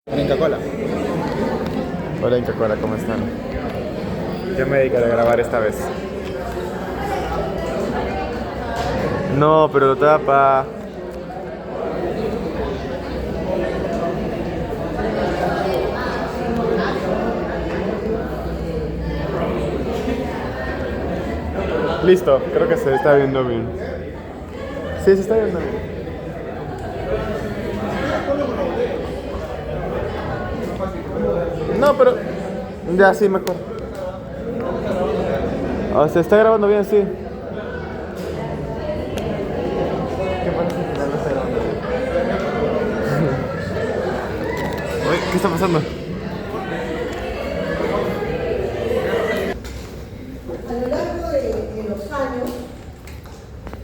Hola Inca Cola. Hola Inca Cola, ¿cómo están? Yo me dedicaré a grabar esta vez. No, pero lo tapa. Listo, creo que se está viendo bien. Sí, se está viendo bien. No, pero ya sí, mejor. Se está grabando bien, sí. ¿Qué pasa si al final no está grabando bien? Oye, ¿qué está pasando? A lo largo de los años,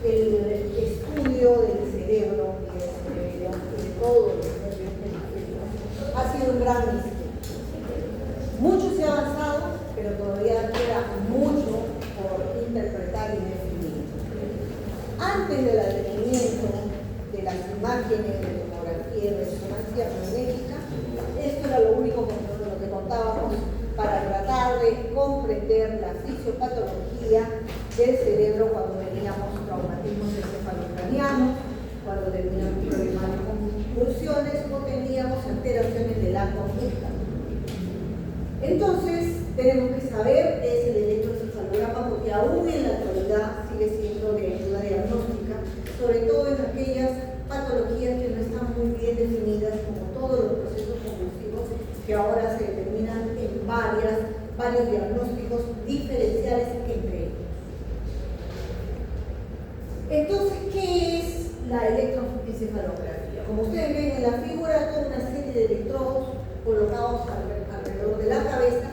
el estudio del cerebro y de todos los nervios periféricos ha sido un gran misterio. Mucho se ha avanzado, pero todavía queda mucho por interpretar y definir. Antes del advenimiento de las imágenes de tomografía y resonancia magnética, esto era lo único con lo que contábamos para tratar de comprender la fisiopatología del cerebro cuando teníamos traumatismos encefalocranianos, cuando teníamos problemas de convulsiones o teníamos alteraciones de la conducta. Entonces, tenemos que saber qué es el electroencefalograma porque aún en la actualidad sigue siendo de ayuda diagnóstica, sobre todo en aquellas patologías que no están muy bien definidas, como todos los procesos convulsivos que ahora se determinan en varios diagnósticos diferenciales entre ellos. Entonces, ¿qué es la electroencefalografía? Como ustedes ven en la figura, toda una serie de electrodos colocados alrededor de la cabeza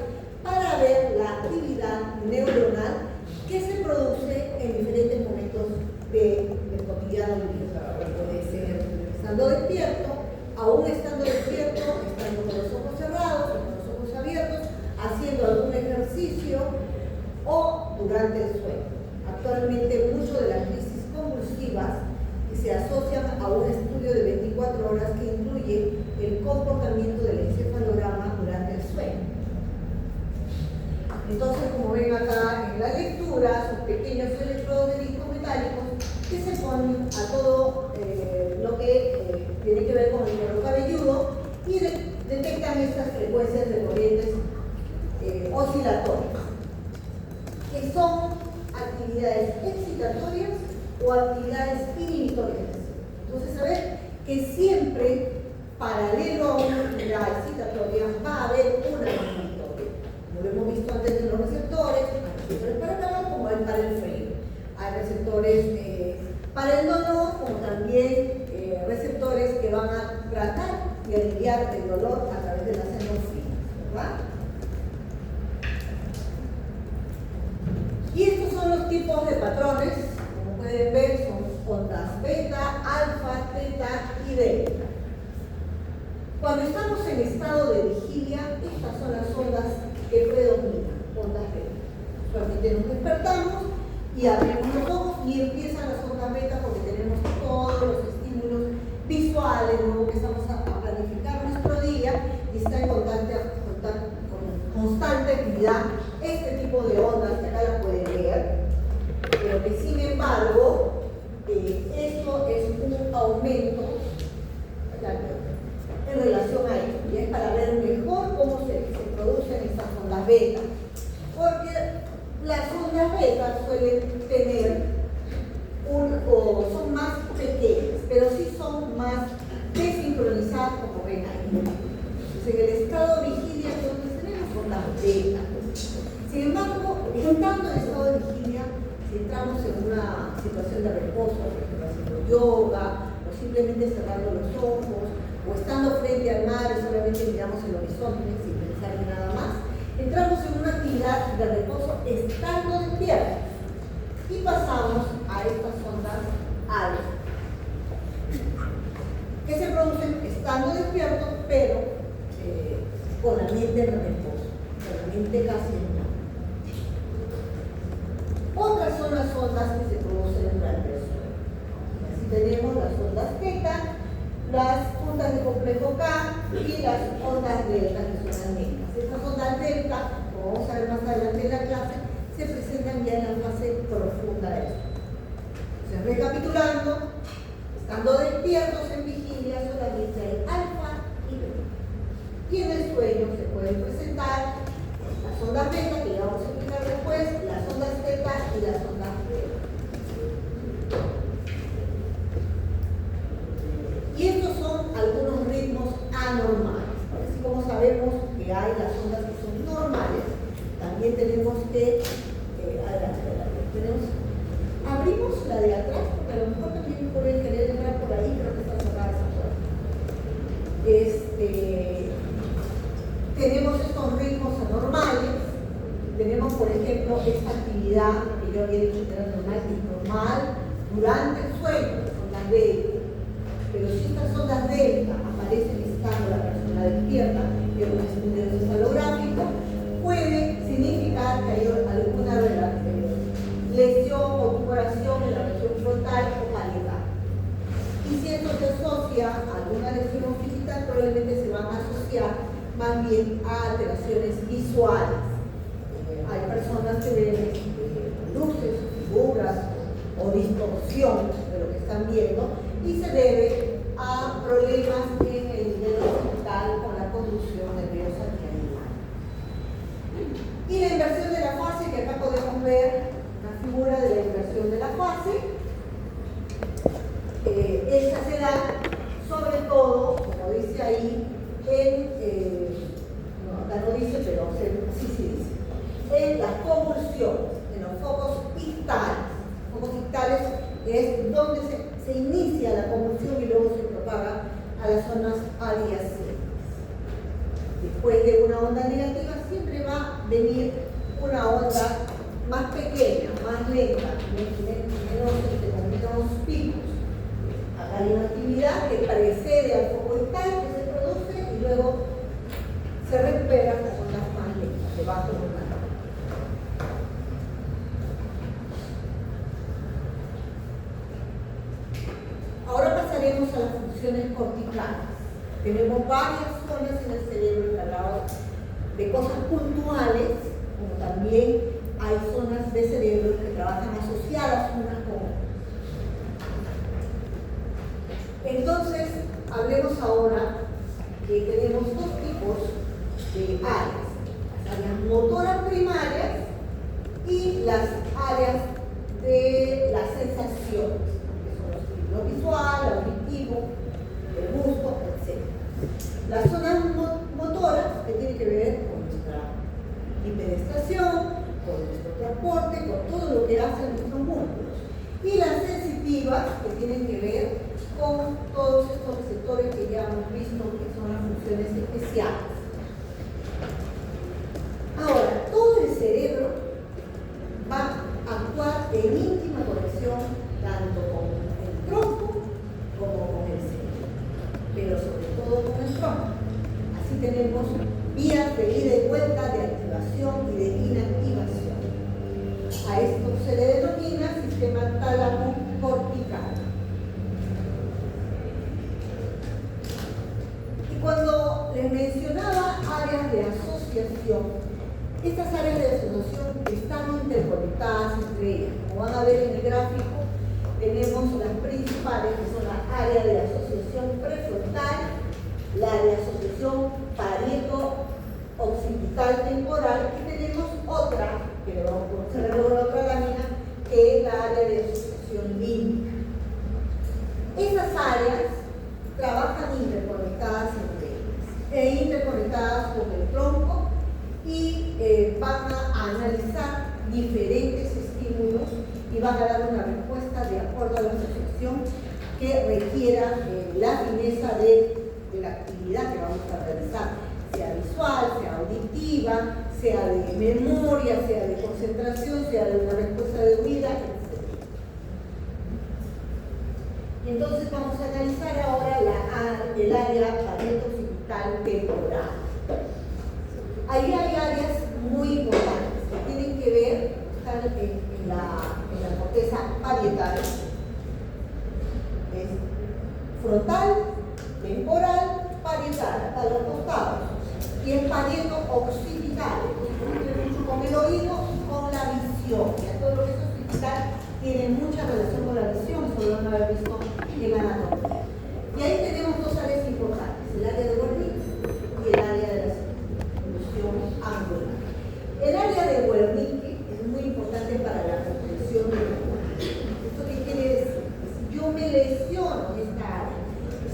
para ver la actividad neuronal que se produce en diferentes momentos del cotidiano vida. Puede ser estando despierto, aún estando despierto, estando con los ojos cerrados, con los ojos abiertos, haciendo algún ejercicio o durante el sueño. Actualmente mucho de las crisis convulsivas se asocian a un estudio de 24 horas que incluye el comportamiento del encefalograma durante el sueño. Entonces, como ven acá en la lectura, son pequeños electrodos de discos metálicos que se ponen a todo lo que tiene que ver con el cuero cabelludo y detectan estas frecuencias de corrientes oscilatorias, que son actividades excitatorias o actividades inhibitorias. Entonces, saber que siempre, paralelo a una actividad excitatoria, va a haber una inhibitoria. Como lo hemos visto antes de los receptores, hay receptores para el calor como hay para el frío. Hay receptores para el dolor, como también receptores que van a tratar de aliviar el dolor a través de las endorfinas, ¿verdad? Y estos son los tipos de patrones. Como pueden ver, son ondas beta, alfa, teta y delta. Cuando estamos en estado de vigilia, estas son las ondas que predominan, ondas beta. Solamente nos despertamos y abrimos los ojos y empiezan las ondas beta porque tenemos todos los estímulos visuales, luego empezamos a planificar nuestro día y está en constante actividad este tipo de ondas que acá las pueden ver, pero que sin embargo esto es un aumento en relación a esto, y es para ver mejor cómo se producen estas ondas beta, porque las ondas beta suelen tener o son más pequeñas, pero sí son más desincronizadas, como ven ahí. Entonces, en el estado de vigilia entonces tenemos ondas beta. Sin embargo, estando en estado de vigilia, si entramos en una situación de reposo, por ejemplo, haciendo yoga, o simplemente cerrando los ojos, o estando frente al mar y solamente miramos el horizonte sin pensar en nada más, entramos en una actividad de reposo estando despiertos y pasamos a estas ondas alfa, que se producen estando despiertos, pero con la mente en reposo, con la mente casi en nada. Otras son las ondas que se producen durante el sueño. Así tenemos las ondas teta las ondas de complejo K y las ondas delta, que son las negras. Estas ondas delta, como vamos a ver más adelante en la clase, se presentan ya en la fase profunda del sueño. Entonces, recapitulando, estando despiertos en vigilia solamente hay alfa y beta. Y en el sueño se pueden presentar las ondas beta, que ya vamos a explicar después, las ondas teta y las ondas beta. Y estos son algunos ritmos anormales. Así como sabemos que hay las ondas que son normales, también tenemos que abrimos la de atrás, porque a lo mejor también pueden querer entrar por ahí, creo que está cerrada esa puerta. Tenemos estos ritmos anormales, tenemos por ejemplo esta actividad que yo había dicho que era normal y normal durante el sueño, que son las delta. Pero si estas ondas delta aparecen estando la persona despierta, que es un encefalográfico, puede significar que hay alguna lesión o tumoración en la región frontal o parietal. Y si esto se asocia a alguna lesión física, probablemente se van a asociar más bien a alteraciones visuales. Hay personas que ven luces, figuras o distorsión de lo que están viendo y se debe a problemas en el nivel occipital con la conducción nerviosa que hay. Y la inversión de la fase, que acá podemos ver una figura de la inversión de la fase. Esta se da sobre todo, como dice ahí, acá no dice, pero sí dice, en las convulsiones, en los focos ictales. Focos ictales es donde se inicia la convulsión y luego se propaga a las zonas adyacentes. Después de una onda negativa siempre va a venir una onda más pequeña, más lenta, menos picos. Hay una actividad que precede al foco ictal que se produce y luego se recupera las ondas más lentas, de bajo lugar. Ahora pasaremos a las funciones corticales. Tenemos varias zonas en el cerebro encargadas de cosas puntuales, como también hay zonas de cerebro que trabajan asociadas unas con otras. Entonces, hablemos ahora que tenemos dos tipos de áreas: las áreas motoras primarias y las áreas de las sensaciones, que son los estímulos visual, auditivo, el gusto, etc. Las zonas motoras, que tienen que ver con nuestra hiperestación, con nuestro transporte, con todo lo que hacen nuestros músculos. Y las sensitivas, que tienen que ver con todos estos receptores que ya hemos visto que son las funciones especiales. Ahora, todo el cerebro va a actuar en íntima conexión tanto con el tronco como con el cerebro, pero sobre todo con el tronco. Así tenemos vías de ida y vuelta, de activación y de inactivación. A esto se le denomina sistema tálamo-cortical. Y cuando les mencionaba áreas de asociación, estas áreas de asociación están interconectadas entre ellas. Como van a ver en el gráfico, tenemos las principales, que son la área de asociación prefrontal, la de asociación parieto-occipital temporal, y tenemos otra, que le vamos a conocer luego en la otra lámina, que es la área de asociación límbica. Esas áreas trabajan interconectadas entre ellas, interconectadas con el tronco, y van a analizar diferentes estímulos y van a dar una respuesta de acuerdo a la asociación que requiera la fineza de la actividad que vamos a realizar, sea visual, sea auditiva, sea de memoria, sea de concentración, sea de una respuesta de huida, etc. Entonces vamos a analizar ahora el área parieto-occipital temporal. Ahí hay áreas muy importantes que tienen que ver, están en la corteza parietal, es frontal, temporal, parietal, para los costados. Y el parieto occipital, que mucho con el oído y con la visión. Ya todo lo que es occipital tiene mucha relación con la visión, eso lo van a haber visto en anatomía. Y ahí tenemos dos áreas importantes, el área de Wernicke y el área de la circunvolución angular. El área de Wernicke es muy importante para la comprensión del lenguaje. ¿Esto qué quiere decir? Si yo me lesiono en esta área,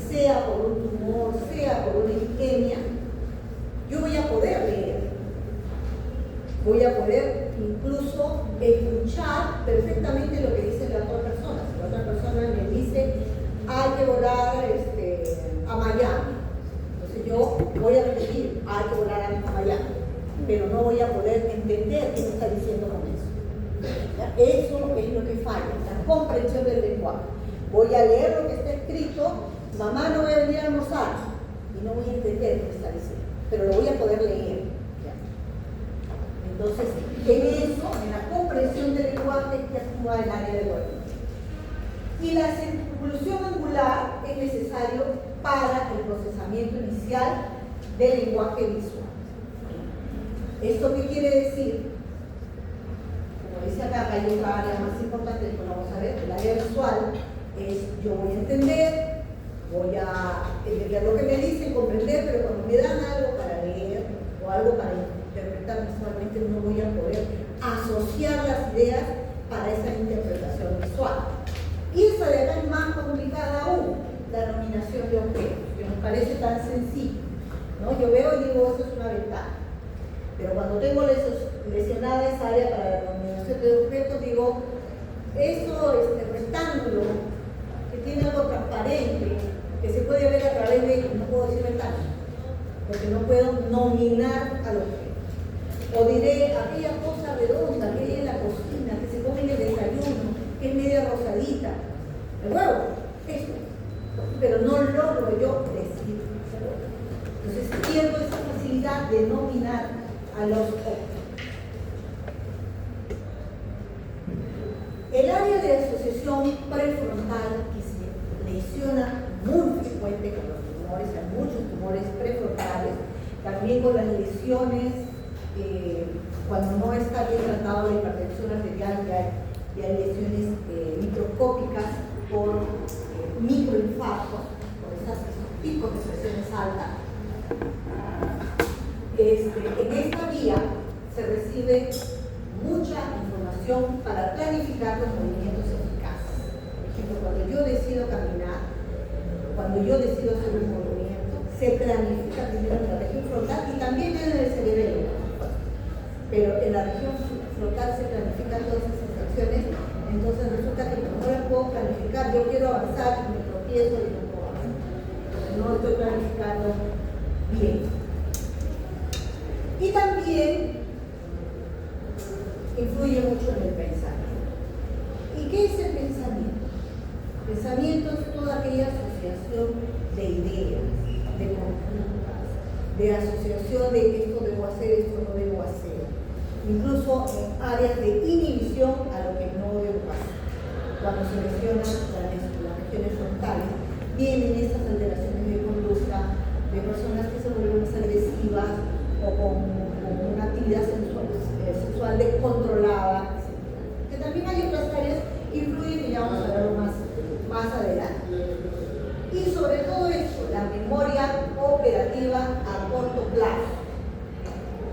sea por un tumor, sea por una isquemia, yo voy a poder leer. Voy a poder incluso escuchar perfectamente lo que dice la otra persona. Si la otra persona me dice, hay que volar a Miami, entonces yo voy a repetir, hay que volar a Miami, pero no voy a poder entender qué me está diciendo con eso. ¿Ya? Eso es lo que falla, la comprensión del lenguaje. Voy a leer lo que está escrito, mamá no voy a venir a almorzar, y no voy a entender lo que está diciendo, pero lo voy a poder leer. Entonces, en eso, en la comprensión del lenguaje, que actúa el área de Wernicke. Y la circunvolución angular es necesario para el procesamiento inicial del lenguaje visual. ¿Esto qué quiere decir? Como dice acá, hay otra área más importante que vamos a ver, el área visual es yo voy a entender lo que me dicen, comprender, pero cuando me dan algo para leer o algo para interpretar visualmente, no voy a poder asociar las ideas para esa interpretación visual. Y esa de acá es más complicada aún, la denominación de objetos, que nos parece tan sencillo, ¿no? Yo veo y digo, eso es una ventana. Pero cuando tengo lesionada esa área para la denominación de objetos, digo, eso, rectángulo, que tiene algo transparente, que se puede ver a través de, no puedo decir ventana, porque no puedo nominar al objeto. O diré, aquella cosa redonda que hay en la cocina, que se come en el desayuno, que es media rosadita, el huevo, eso. Pero no logro yo decir. Entonces pierdo esa facilidad de nominar a los objetos. El área de asociación prefrontal que se lesiona muy frecuente con los tumores, hay muchos tumores prefrontales, también con las lesiones, cuando no está bien tratado la hipertensión arterial, ya hay lesiones microscópicas por microinfartos, por esos picos de presiones altas. En esta vía se recibe mucha información para planificar los movimientos eficaces. Por ejemplo, cuando yo decido caminar, cuando yo decido hacer un movimiento, se planifica primero en la región frontal y también en el cerebelo. Pero en la región frontal se planifican todas esas acciones, entonces resulta que no las puedo planificar. Yo quiero avanzar y me tropiezo y no puedo avanzar. No estoy planificando bien. Y también influye mucho en el pensamiento. ¿Y qué es el pensamiento? El pensamiento es toda aquella asociación de ideas, de conductas, de asociación de esto debo hacer, esto no debo hacer. Incluso en áreas de inhibición a lo que no debo hacer. Cuando se lesionan las regiones frontales, vienen estas alteraciones de conducta de personas que se vuelven más agresivas o con una actividad sexual descontrolada, etc. Que también hay otras áreas que influyen y ya vamos a verlo más adelante. Y sobre todo esto, la memoria operativa a corto plazo.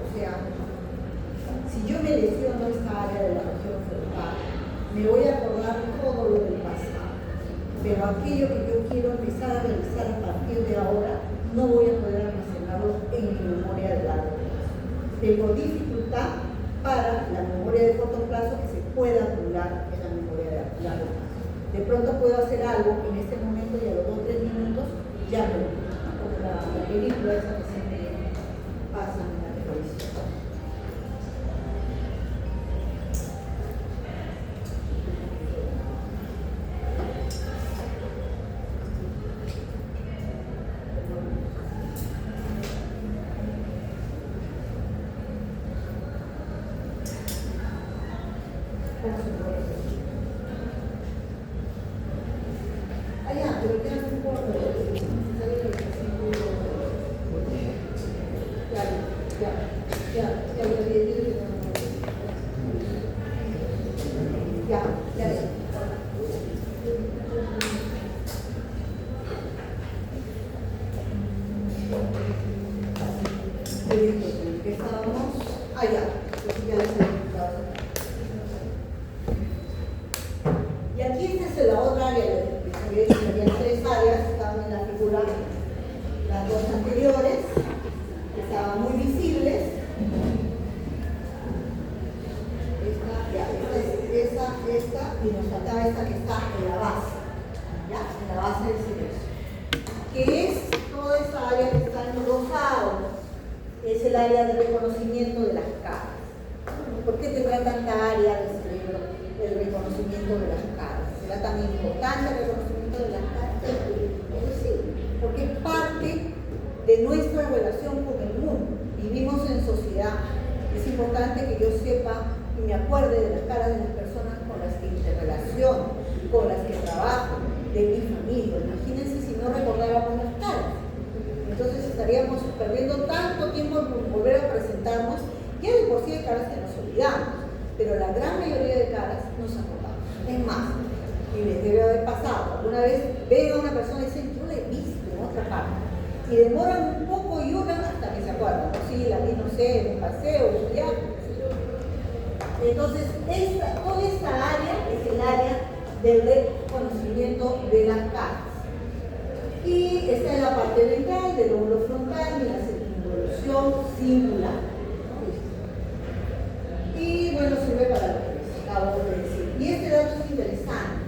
O sea, si yo me lesiono esta área de la región frontal, me voy a acordar todo lo del pasado. Pero aquello que yo quiero empezar a realizar a partir de ahora, no voy a poder almacenarlo en mi memoria de largo plazo. Tengo dificultad para la memoria de corto plazo que se pueda acumular en la memoria de largo plazo. De pronto puedo hacer algo en este momento y a los 2 o 3 minutos ya no. Como la película esa que siempre pasa en la televisión. Allá, pero queda un poco. Ya, ya, ya. Estábamos allá. Ya les he explicado. Y aquí esta es la otra área. Les había dicho que había tres áreas, estaban en la figura, las dos anteriores, que estaban muy visibles. Esta, y nos faltaba esta que está en la base, ¿ya? En la base del cerebro. Que es toda esta área que está en rosado, es el área de reconocimiento de las caras. ¿Por qué tendrá tanta área del cerebro el reconocimiento de las caras? ¿Será tan importante el reconocimiento de las caras? Pues sí, porque es parte de nuestra relación con el mundo. Vivimos en sociedad. Es importante que yo sepa y me acuerde de las caras de las personas con las que interrelaciono, con las que trabajo, de mi familia. Imagínense si no recordáramos las caras. Entonces estaríamos perdiendo tanto tiempo en volver a presentarnos, que de por sí hay caras que nos olvidamos, pero la gran mayoría de caras nos acordamos. Es más, y les debe haber pasado, alguna vez ven a una persona y dicen, yo la he visto en otra parte, y demoran un poco y lloran hasta que se acuerdan. Sí, la vi, no sé, en un paseo, en un viaje. Entonces, toda esta área es el área del reconocimiento de las caras. Y está en la parte ventral del lóbulo frontal y la circunvolución singular. Y bueno, sirve para lo que les acabo de decir. Y este dato es interesante.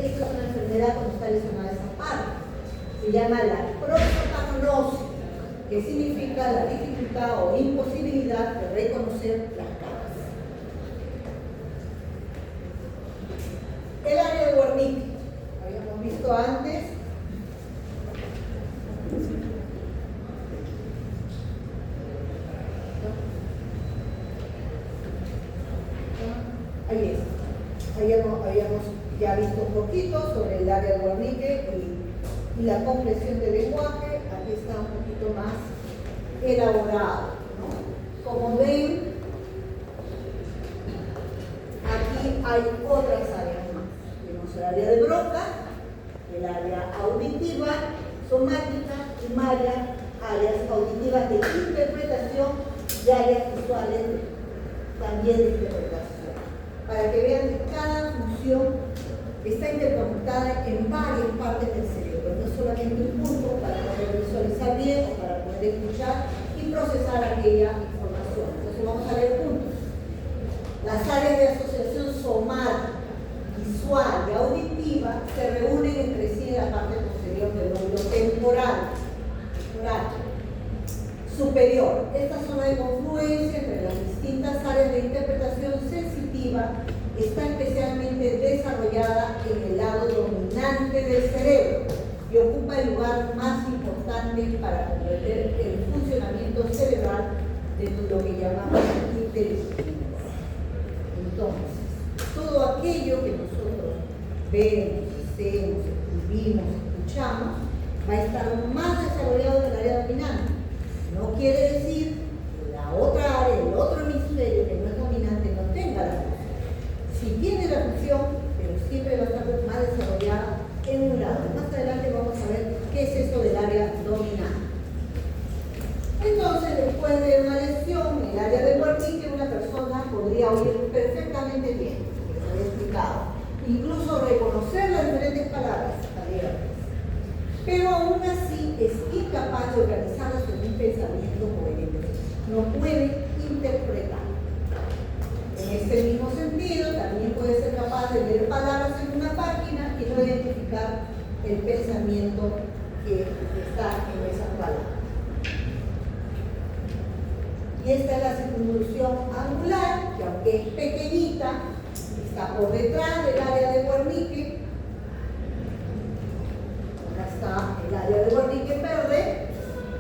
Esto es una enfermedad cuando está lesionada esa parte. Se llama la prosopagnosia, que significa la dificultad o imposibilidad de reconocer las caras. El área de Wernicke, habíamos visto antes. Ahí es. Habíamos ya visto un poquito sobre el área de Wernicke y la comprensión del lenguaje. Aquí está un poquito más elaborado, ¿no? Como ven, aquí hay otras áreas más. Tenemos el área de Broca, el área auditiva, somática y áreas auditivas de interpretación y áreas visuales también de interpretación. Para que vean que cada función está interconectada en varias partes del cerebro, no solamente un punto para poder visualizar bien o para poder escuchar y procesar aquella información. Entonces vamos a ver juntos. Las áreas de asociación somática, visual y auditiva se reúnen entre sí en la parte posterior del lóbulo temporal superior. Esta zona de confluencia entre las distintas áreas de interpretación sensitiva está especialmente desarrollada en el lado dominante del cerebro y ocupa el lugar más importante para comprender el funcionamiento cerebral de lo que llamamos inteligencia. Entonces, todo aquello que nosotros vemos, hacemos, escribimos, escuchamos, va a estar más desarrollado en el área dominante. No quiere decir que la otra área, el otro hemisferio que no es dominante, no tenga la función. Sí tiene la función, pero siempre va a estar más desarrollada en un lado. Más adelante vamos a ver qué es eso del área dominante. Entonces, después de una lesión en el área de Wernicke, una persona podría oír perfectamente bien, como les había explicado, incluso reconocer las diferentes palabras abiertas. Pero aún así es incapaz de organizarlas en un pensamiento coherente. No puede interpretar. En este mismo sentido, también puede ser capaz de leer palabras en una página y no identificar el pensamiento que está en esa palabra. Y esta es la circunvolución angular, que aunque es pequeñita, está por detrás del área de Wernicke. Acá está el área de Wernicke verde,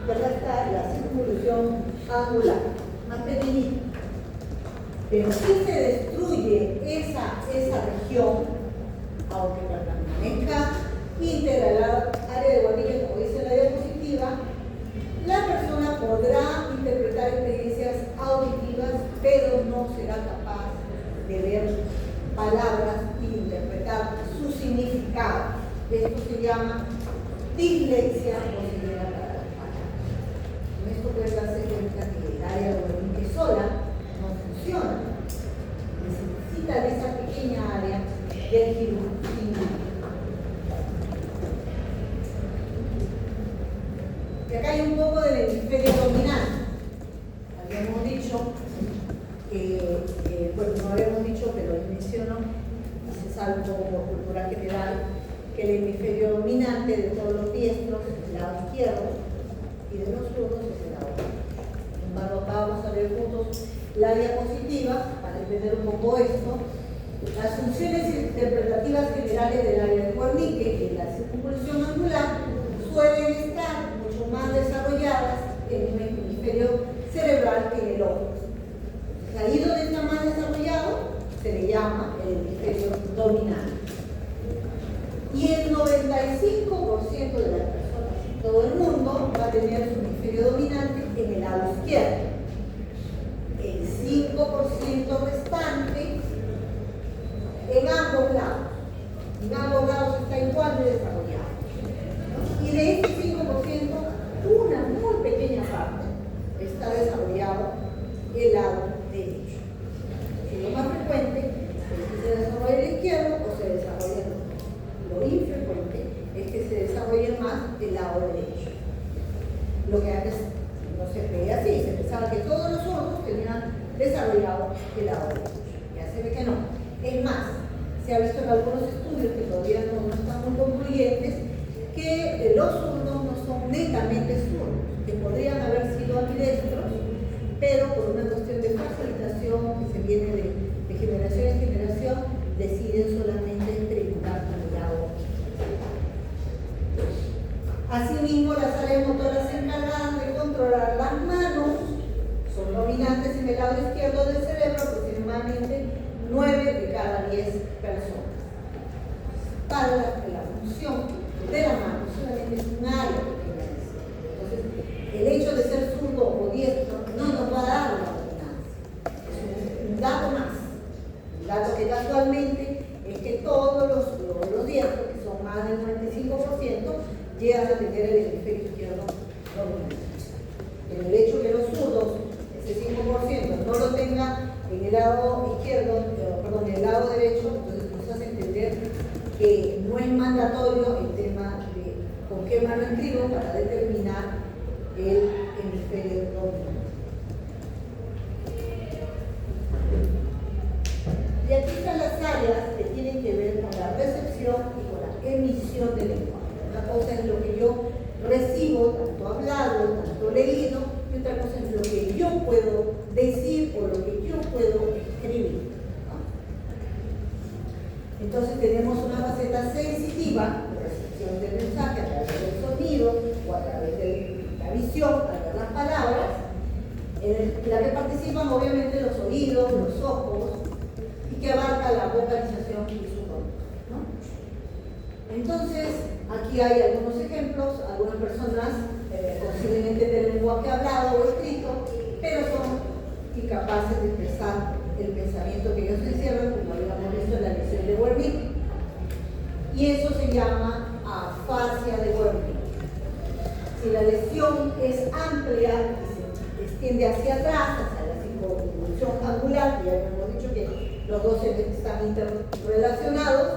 y acá está la circunvolución angular, más pequeñita. Pero si se destruye esa región, aunque permanezca íntegra el área de Wernicke, como dice la diapositiva, la persona podrá interpretar experiencias auditivas, pero no será capaz de ver palabras palabras e interpretar su significado. Esto se llama dislexia o ceguera para las palabras. Con esto puedes darse cuenta que el área de Wernicke sola no funciona. Necesita de esa pequeña área del quirúrgico. Y acá hay un poco del hemisferio dominante. Habíamos dicho bueno, no habíamos dicho, pero les menciono, y se sabe un poco por cultura general, que el hemisferio dominante de todos los diestros es el lado izquierdo y de los zurdos es el lado derecho. Sin embargo, acá vamos a ver juntos la diapositiva para entender un poco esto. Las funciones interpretativas generales del área de Wernicke y la circunvolución angular suelen estar mucho más desarrolladas en un hemisferio cerebral que en el otro. Ahí donde está más desarrollado se le llama el hemisferio dominante. Y el 95% de las personas en todo el mundo va a tener su hemisferio dominante en el lado izquierdo. El 5% restante en ambos lados. En ambos lados está igual de desarrollado. Y de ese 5%, una muy pequeña parte está desarrollado el lado derecho. Y lo más frecuente es que se desarrolle el izquierdo o se desarrolle el otro. Lo infrecuente es que se desarrolle más el lado derecho. Lo que antes no se veía así, se pensaba que todos los zurdos tenían desarrollado el lado derecho. Ya se ve que no. Es más, se ha visto en algunos estudios que todavía no están muy concluyentes que los zurdos no son netamente zurdos, que podrían haber sido ambidestros, pero por una cuestión de facilitación que se viene de generación en generación, deciden solamente tributar con el lado. Asimismo, las áreas motoras encargadas de controlar las manos son dominantes en el lado izquierdo del cerebro, aproximadamente 9 de cada 10 personas. Para la función de la mano solamente es un área pequeña. Entonces, el hecho de ser zurdo o diestro no nos va a dar la dominancia. Es un dato más. Un dato que casualmente es que todos los diestros, que son más del 95%, llegan a tener el hemisferio izquierdo dominante. En el hecho que los zurdos, ese 5%, no lo tengan en el lado izquierdo, perdón, en el lado derecho, entonces nos hace entender que no es mandatorio el tema de con qué mano escribo para determinar el hemisferio dominante. Y aquí están las áreas que tienen que ver con la recepción y con la emisión del lenguaje. Una cosa es lo que yo recibo, tanto hablado, tanto leído, y otra cosa es lo que yo puedo decir o lo que yo puedo escribir. Entonces tenemos una faceta sensitiva, de recepción del mensaje a través del sonido o a través de la visión, a través de las palabras, en la que participan obviamente los oídos, los ojos, y que abarca la vocalización y su conducta, ¿no? Entonces, aquí hay algunos ejemplos, algunas personas posiblemente del lenguaje hablado o escrito, pero son incapaces de expresar el pensamiento que ellos encierran, como habíamos visto en la lección de Wernicke. Y eso se llama afasia de Wernicke. Si la lesión es amplia y se extiende hacia atrás, hacia la circunvolución angular, que ya hemos dicho que los dos están interrelacionados,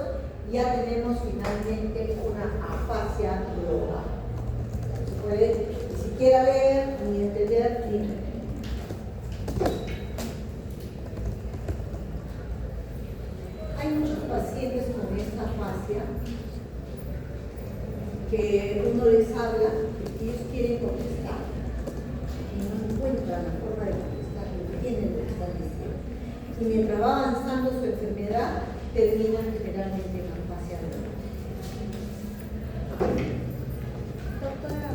ya tenemos finalmente una afasia global. No se puede ni siquiera leer, ni entender, ni entender. Hay muchos pacientes con esta afasia que uno les habla y ellos quieren contestar y no encuentran la forma de contestar, no entienden lo que están diciendo. Y mientras va avanzando su enfermedad, terminan generalmente en afasia global. Doctora,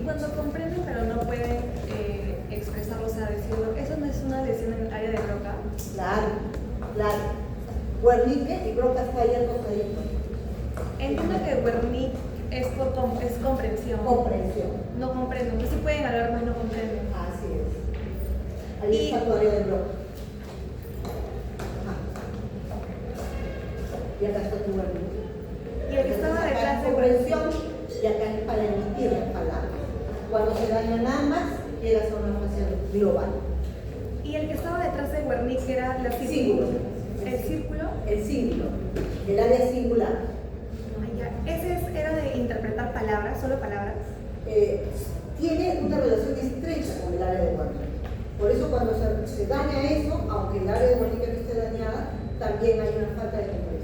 cuando comprenden pero no pueden expresarlo, o sea, decirlo, ¿eso no es una lesión en el área de Broca? Claro, claro. Wernicke y Broca está ahí al costadito. Entiendo que Wernicke es comprensión. Comprensión. No comprendo. No se pueden hablar más, no comprenden. Así es. Ahí está tu área de Broca. tu guardia. Y el que estaba Acá detrás es de comprensión y acá es para emitir las palabras. Cuando se dañan ambas, llegas a una fase global. Y el que estaba detrás de Wernicke era la Símbolo. ¿El círculo? El símbolo. El área singular. Ah, ya. Ese era de interpretar palabras, solo palabras. Tiene una relación estrecha con el área de Wernicke. Por eso cuando se daña eso, aunque el área de Wernicke no esté dañada, también hay una falta de comprensión.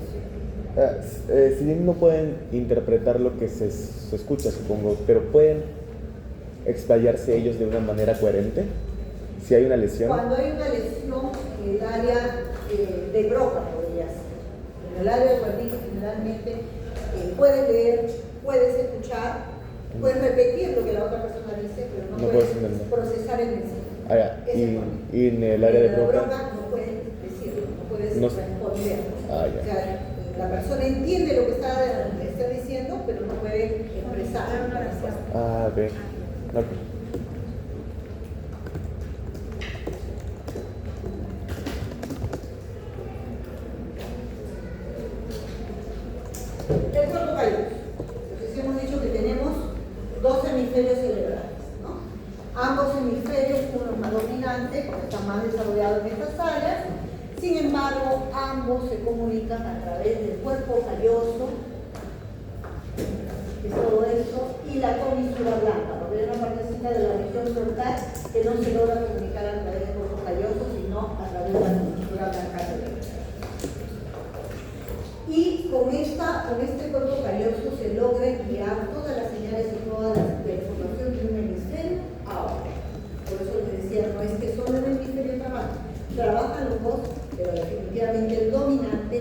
Si bien no pueden interpretar lo que se escucha, supongo, pero pueden explayarse ellos de una manera coherente. Si hay una lesión. Cuando hay una lesión en el área de Broca, podría ser. En el área de Wernicke generalmente puedes leer, puedes escuchar, puedes repetir lo que la otra persona dice, pero no puedes procesar el mensaje. Ah, ya. Y en el área de Broca no puedes decirlo, no puedes no, responder. Ah, ya. O sea, la persona entiende lo que está diciendo, pero no puede expresar una respuesta. Ah, ok. Ok. El cuerpo calloso. Entonces hemos dicho que tenemos dos hemisferios cerebrales, ¿no? Ambos hemisferios, uno más dominante, está más desarrollado en estas áreas. Sin embargo, ambos se comunican a través del cuerpo calloso, que es todo eso, y la comisura blanca, porque hay una partecita de la región frontal que no se logra comunicar a través del cuerpo calloso, sino a través de la comisura blanca cerebral. Y con este cuerpo calloso se logra enviar todas las señales y toda la información de un hemisferio a otro. Por eso les decía, no es que solo el hemisferio trabajan los dos, pero definitivamente el dominante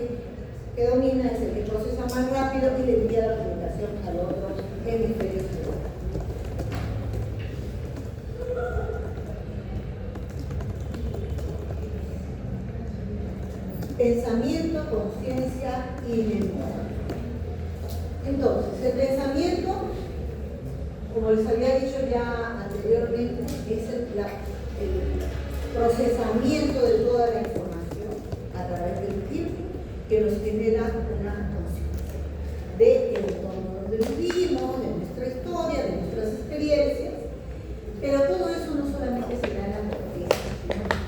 que domina es el que procesa más rápido y le envía la comunicación al otro hemisferio cerebral. Pensamiento, conciencia y memoria. Entonces, el pensamiento, como les había dicho ya anteriormente, es el procesamiento de toda la información a través del tiempo que nos genera una conciencia del entorno donde vivimos, de nuestra historia, de nuestras experiencias, pero todo eso no solamente se da en la corteza,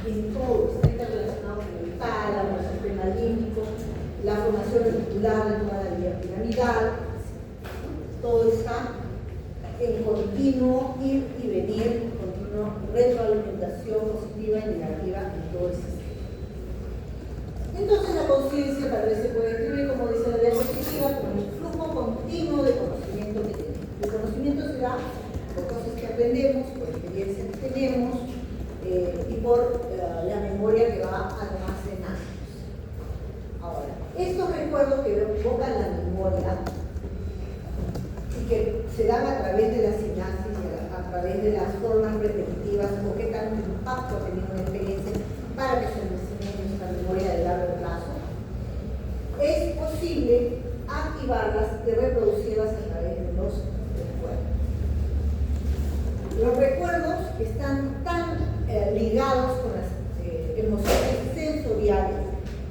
sino en todo, está relacionado con el tálamo, el sistema límbico, la formación reticular de toda la vía piramidal, todo está en continuo ir y venir, continuo retroalimentación positiva y negativa en todo el sistema. Entonces la conciencia tal vez se puede escribir, como dice la diapositiva, como el flujo continuo de conocimiento que tenemos. El conocimiento se da por cosas que aprendemos, por experiencias que tenemos y por la memoria que va almacenando. Ahora, estos recuerdos que evocan la memoria y que se dan a través de la sinapsis, a través de las formas repetitivas, o qué tanto impacto ha tenido una experiencia para que se almacene en nuestra memoria de largo plazo, es posible activarlas y reproducirlas a través de los recuerdos. Los recuerdos están tan ligados con las emociones sensoriales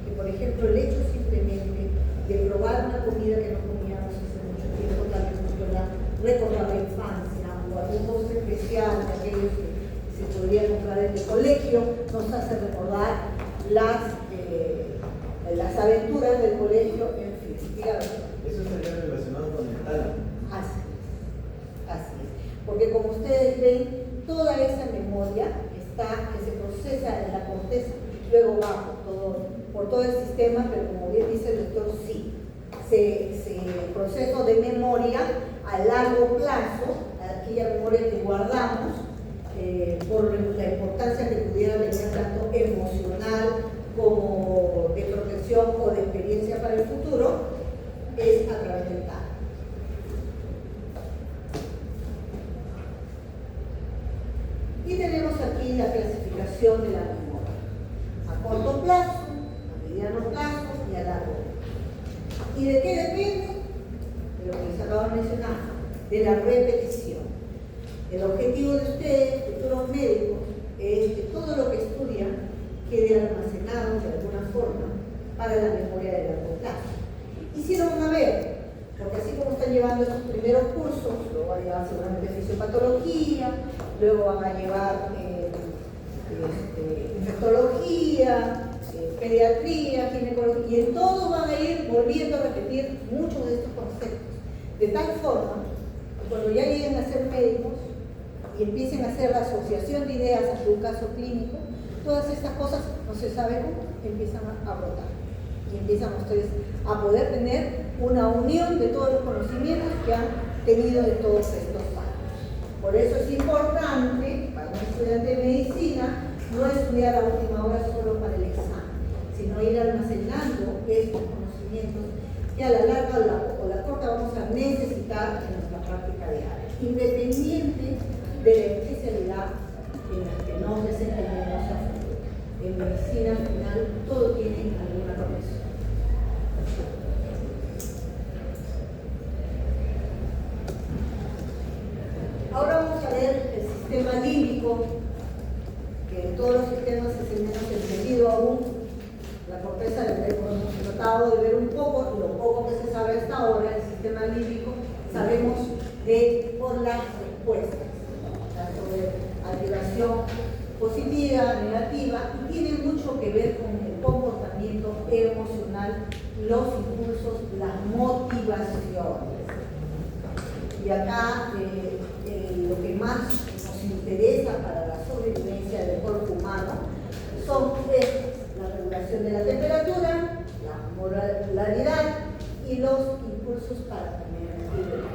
que, por ejemplo, el hecho simplemente de probar una comida que no comíamos hace mucho tiempo, tal vez nos pueda recordar la infancia, o algún postre especial de aquellos que se podría comprar en el colegio, nos hace recordar las aventuras del colegio, en fin. Dígame. Eso estaría relacionado con el tálamo. Así es. Porque como ustedes ven, toda esa memoria que se procesa en la corteza, luego va por todo el sistema, pero como bien dice el doctor, sí, se proceso de memoria a largo plazo, aquella memoria que guardamos, por la importancia que pudiera tener tanto emocional como de protección o de experiencia para el futuro, es a través del tálamo. Y tenemos aquí la clasificación de la memoria, a corto plazo, a mediano plazo y a largo plazo. ¿Y de qué depende? De lo que les acabo de mencionar, de la repetición. El objetivo de ustedes, futuros médicos, es que todo lo que estudian quede almacenado de alguna forma para la memoria de largo plazo. Y sí lo van a ver, porque así como están llevando estos primeros cursos, luego van a llevar seguramente fisiopatología, luego van a llevar infectología, pediatría, ginecología, y en todo van a ir volviendo a repetir muchos de estos conceptos, de tal forma que cuando ya lleguen a ser médicos y empiecen a hacer la asociación de ideas ante un caso clínico, todas estas cosas, no se sabe cómo, empiezan a brotar. Y empiezan ustedes a poder tener una unión de todos los conocimientos que han tenido de todos estos años. Por eso es importante para un estudiante de medicina no estudiar a última hora solo para el examen, sino ir almacenando estos conocimientos que a la larga o la corta vamos a necesitar en nuestra práctica diaria, independiente de la especialidad en la que nos desempeñemos a futuro. En medicina, al final, todo tiene alguna conexión. Ahora vamos a ver el sistema límbico, que en todos los sistemas es el menos entendido aún. La corteza del cerebro hemos tratado de ver un poco, lo poco que se sabe hasta ahora, el sistema límbico, sabemos por las respuestas, tanto de activación positiva, negativa, y tiene mucho que ver con el comportamiento emocional, los impulsos, las motivaciones. Y acá lo que más nos interesa para la sobrevivencia del cuerpo humano son la regulación de la temperatura, la molaridad y los impulsos para tener actividad.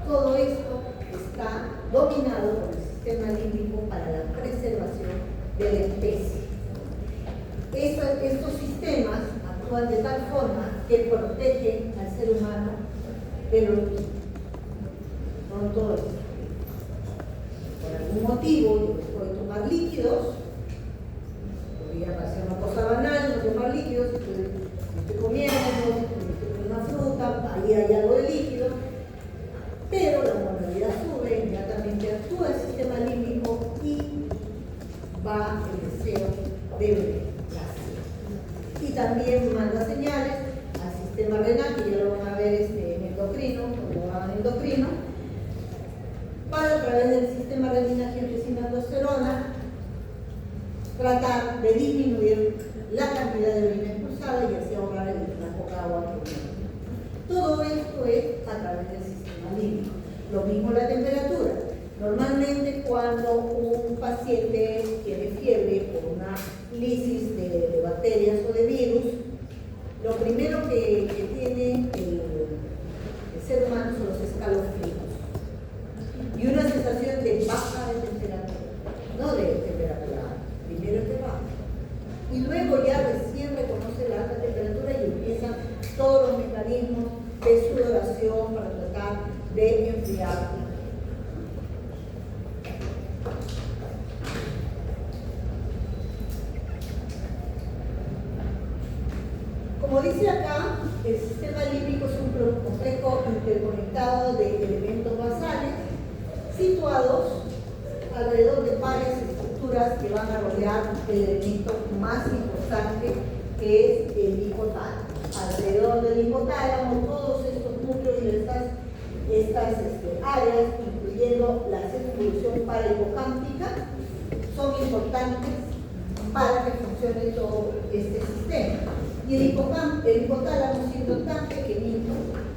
Todo esto está dominado por el sistema límbico para la preservación de la especie. Estos sistemas actúan de tal forma que protegen al ser humano de los con todo esto. Por algún motivo, yo puedo tomar líquidos, podría hacer una cosa banal, no tomar líquidos, estoy comiendo, estoy comiendo una fruta, ahí hay algo de líquido, pero la mortalidad sube, inmediatamente actúa el sistema límbico y va el deseo de beber. Y también manda señales al sistema renal, que ya lo van a ver en endocrino, cuando hagan endocrino, para a través del sistema renina-angiotensina-aldosterona tratar de disminuir la cantidad de orina expulsada y así ahorrar la poca agua que tiene. Todo esto es a través del sistema límbico. Lo mismo la temperatura. Normalmente cuando un paciente tiene fiebre por una lisis de bacterias o de virus, lo primero que tiene el ser humano son los escalofríos y una sensación de baja de temperatura, no de temperatura alta, primero es de baja. Y luego ya recién reconoce la alta temperatura y empiezan todos los mecanismos de sudoración para tratar de enfriar. Como dice acá, el sistema límbico es un complejo interconectado de elementos basales situados alrededor de varias estructuras que van a rodear el elemento más importante, que es el hipotálamo. Alrededor del hipotálamo, todos estos núcleos y estas áreas, incluyendo la circunvolución parahipocámpica, son importantes para que funcione todo este sistema. Y el hipotálamo, siendo tan pequeñito,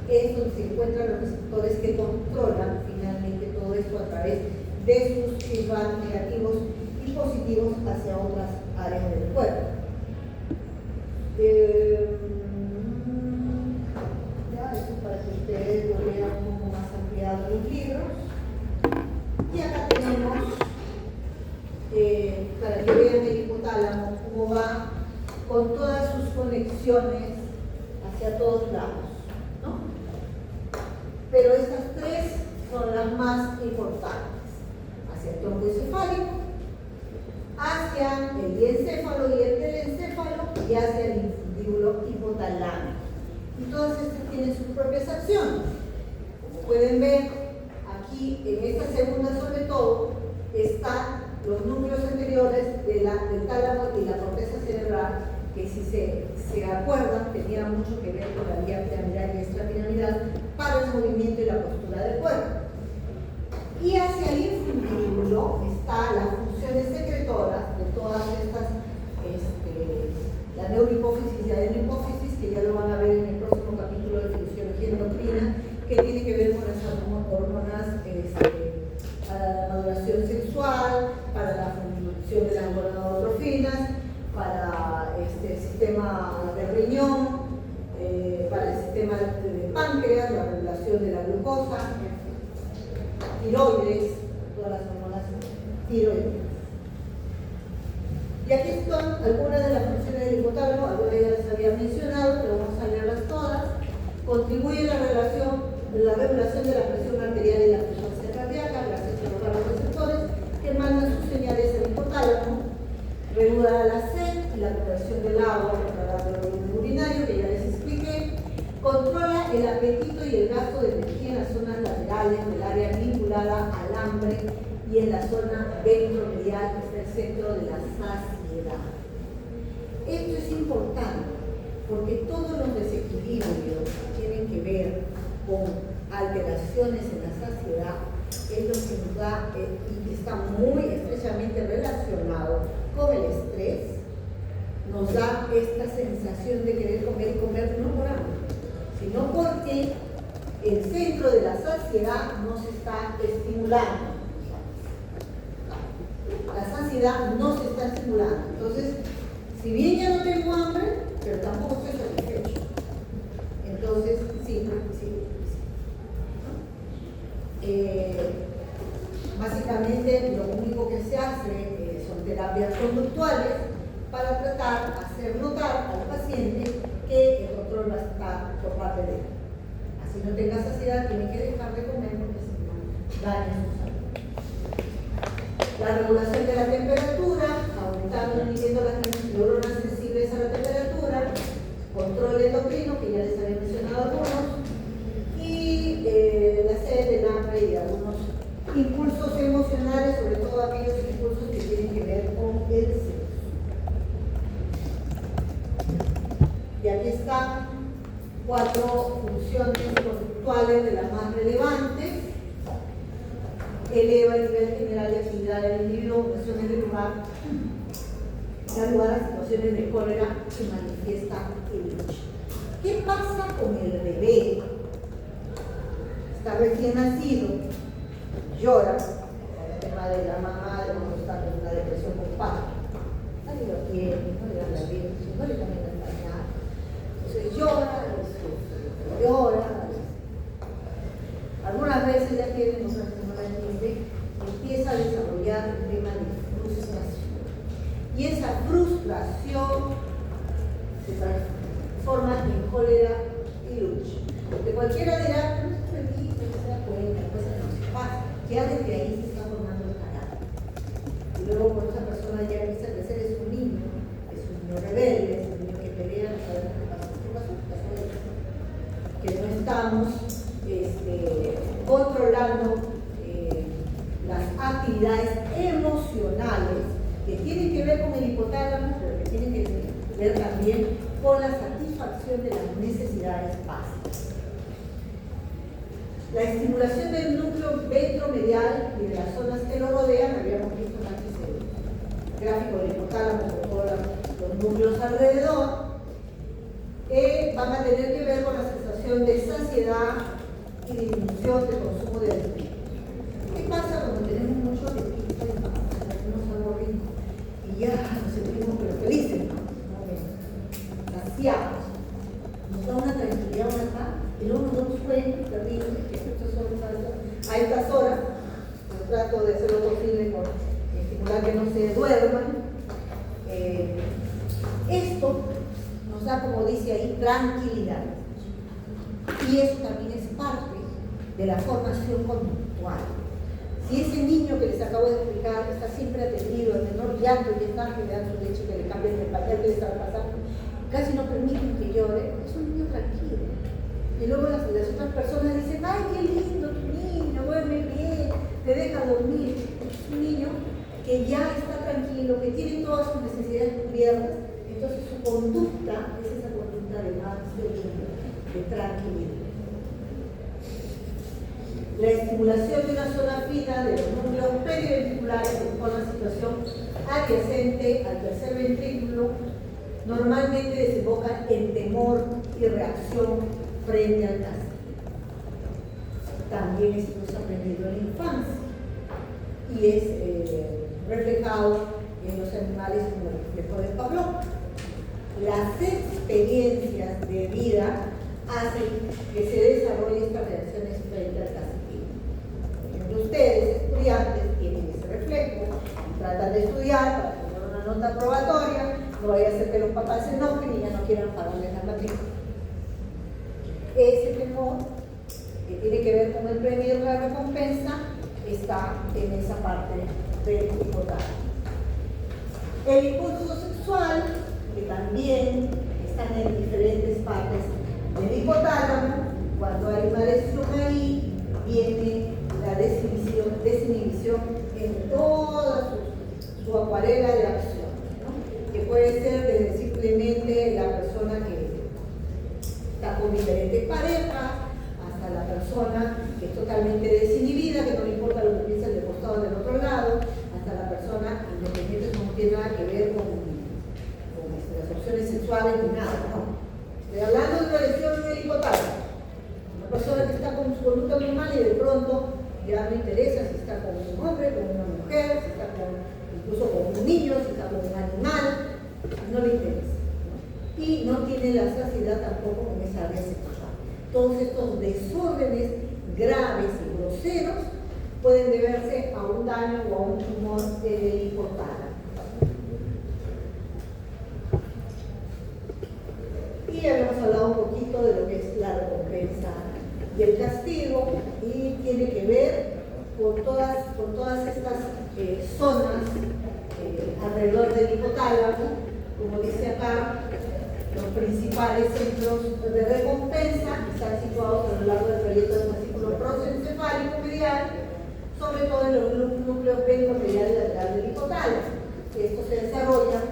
es donde se encuentran los receptores que controlan finalmente todo esto a través de sus feedback negativos y positivos hacia otras áreas del cuerpo. Ya, esto es para que ustedes lo vean un poco más ampliado en los libros. Y acá tenemos, para que vean el hipotálamo, cómo va con todas sus conexiones hacia todos lados, ¿no? Pero estas tres son las más importantes: hacia el tronco encefálico, hacia el diencéfalo y el telencéfalo y hacia el infundíbulo hipotalámico. Y todas estas tienen sus propias acciones. Como pueden ver, aquí en esta segunda sobre todo están los núcleos anteriores del tálamo y la corteza cerebral, que si se acuerdan tenía mucho que ver con la vía piramidal y extrapiramidal para el movimiento y la postura del cuerpo. Y hacia el infundíbulo está las funciones secretoras de todas estas, la neurohipófisis y la adenohipófisis, que ya lo van a ver en el próximo capítulo de fisiología endocrina, que tiene que ver con las hormonas para la maduración sexual, para la función de las gonadotrofinas, para el sistema del riñón, para el sistema del páncreas, la regulación de la glucosa, tiroides, todas las hormonas tiroides. Y aquí están algunas de las funciones del hipotálamo, algunas ya las había mencionado, pero vamos a leerlas todas. Contribuye la regulación de la presión arterial y la frecuencia cardíaca, gracias a los receptores que mandan sus señales al hipotálamo. Regula la sed y la conversión del agua para el volumen urinario, que ya les expliqué. Controla el apetito y el gasto de energía en las zonas laterales del área vinculada al hambre y en la zona ventromedial, que está el centro de la saciedad. Esto es importante porque todos los desequilibrios que tienen que ver con alteraciones en la saciedad es lo que nos da y está muy estrechamente relacionado con el estrés, nos da esta sensación de querer comer y comer no por hambre, sino porque el centro de la saciedad no se está estimulando. La saciedad no se está estimulando. Entonces, si bien ya no tengo hambre, pero tampoco estoy satisfecho. Entonces, sí. Básicamente, lo único que se hace son terapias conductuales para tratar, hacer notar al paciente que el control va a estar por parte de él. Así no tenga saciedad, tiene que dejar de comer porque si no daña su salud. La regulación de la temperatura, aumentando y inhibiendo las neuronas sensibles a la temperatura, control endocrino, que ya les había mencionado algunos, y la sed, el hambre y algunos impulsos emocionales, sobre todo aquellos impulsos que tienen que ver con el sexo. Y aquí están 4 funciones conductuales de las más relevantes. Eleva el nivel general de actividad del individuo, ocasiones de lugar, da lugar a situaciones de cólera que manifiesta el hecho. ¿Qué pasa con el bebé? Está recién nacido, llora, el tema de la mamá, de cómo está con una depresión postparto. Nadie lo quiere, no le dan la leche, no le cambian el pañal. Entonces llora, algunas veces ya tienen, otras que no la entienden, empieza a desarrollar el tema de frustración. Y esa frustración se transforma en cólera y lucha. De cualquiera dirá, no estoy feliz, no se da cuenta, pues no se pasa. Ya desde ahí se está formando el carácter. Y luego cuando esa persona ya empieza a crecer, es un niño rebelde, es un niño que pelea, no sabemos qué pasó, que no estamos controlando las actividades emocionales que tienen que ver con el hipotálamo, pero que tienen que ver también con la satisfacción de las necesidades básicas. La estimulación del núcleo ventromedial y de las zonas que lo rodean, habíamos visto antes el gráfico del hipotálamo con todos los núcleos alrededor, van a tener que ver con la sensación de saciedad y disminución del consumo de alimentos. ¿Qué pasa cuando tenemos mucho apetito y hacemos algo rico? Y ya nos sentimos pero felices, ¿no? Saciados. Nos da una tranquilidad, una paz, y luego nos damos cuenta, terrible, que a estas horas, yo trato de hacer lo posible por estimular que no se duerman. Esto nos da, como dice ahí, tranquilidad. Y eso también es parte de la formación conductual. Si ese niño que les acabo de explicar está siempre atendido, el menor llanto y está que le dan su leche, que le cambien el pañal, que le está pasando, casi no permiten que llore, es un niño tranquilo. Y luego las otras personas dicen, ay, qué lindo tu niño, duerme bien, te deja dormir. Es un niño que ya está tranquilo, que tiene todas sus necesidades cubiertas, es Entonces su conducta es esa conducta de más de tranquilidad. La estimulación de una zona fina de los núcleos periventriculares con la situación adyacente al tercer ventrículo normalmente desemboca en temor y reacción frente al castigo. También esto es aprendido en la infancia y es reflejado en los animales como el reflejo de Pavlov. Las experiencias de vida hacen que se desarrollen estas reacciones frente al castigo. Por ejemplo, ustedes, estudiantes, tienen ese reflejo, tratan de estudiar para tener una nota probatoria, no vaya a ser que los papás se enojen y ya no quieran pagarles la matrícula. Ese temor, que tiene que ver con el premio y la recompensa, está en esa parte del hipotálamo. El impulso sexual, que también están en diferentes partes del hipotálamo, cuando hay una lesión ahí, viene la desinhibición en toda su acuarela de acción, ¿no? Que puede ser desde simplemente la persona que está con diferentes parejas, hasta la persona que es totalmente desinhibida, que no le importa lo que piensa el de costado del otro lado, hasta la persona independiente, no tiene nada que ver con las opciones sexuales ni nada, no. Estoy hablando de una lesión del hipotálamo. Una persona que está con su conducta normal y de pronto ya no interesa si está con un hombre, con una mujer, si está incluso con un niño, si está con un animal, no le interesa, ¿no? Y no tiene la saciedad tampoco con esa área sexual. Todos estos desórdenes graves y groseros pueden deberse a un daño o a un tumor del hipotálamo. Y habíamos hablado un poquito de lo que es la recompensa y el castigo, y tiene que ver con todas estas zonas alrededor del hipotálamo, como dice acá, los principales centros de recompensa están situados a lo largo del proyecto del fascículo prosencefálico medial, sobre todo en los núcleos ventromedial y lateral del hipotálamo. Estos se desarrollan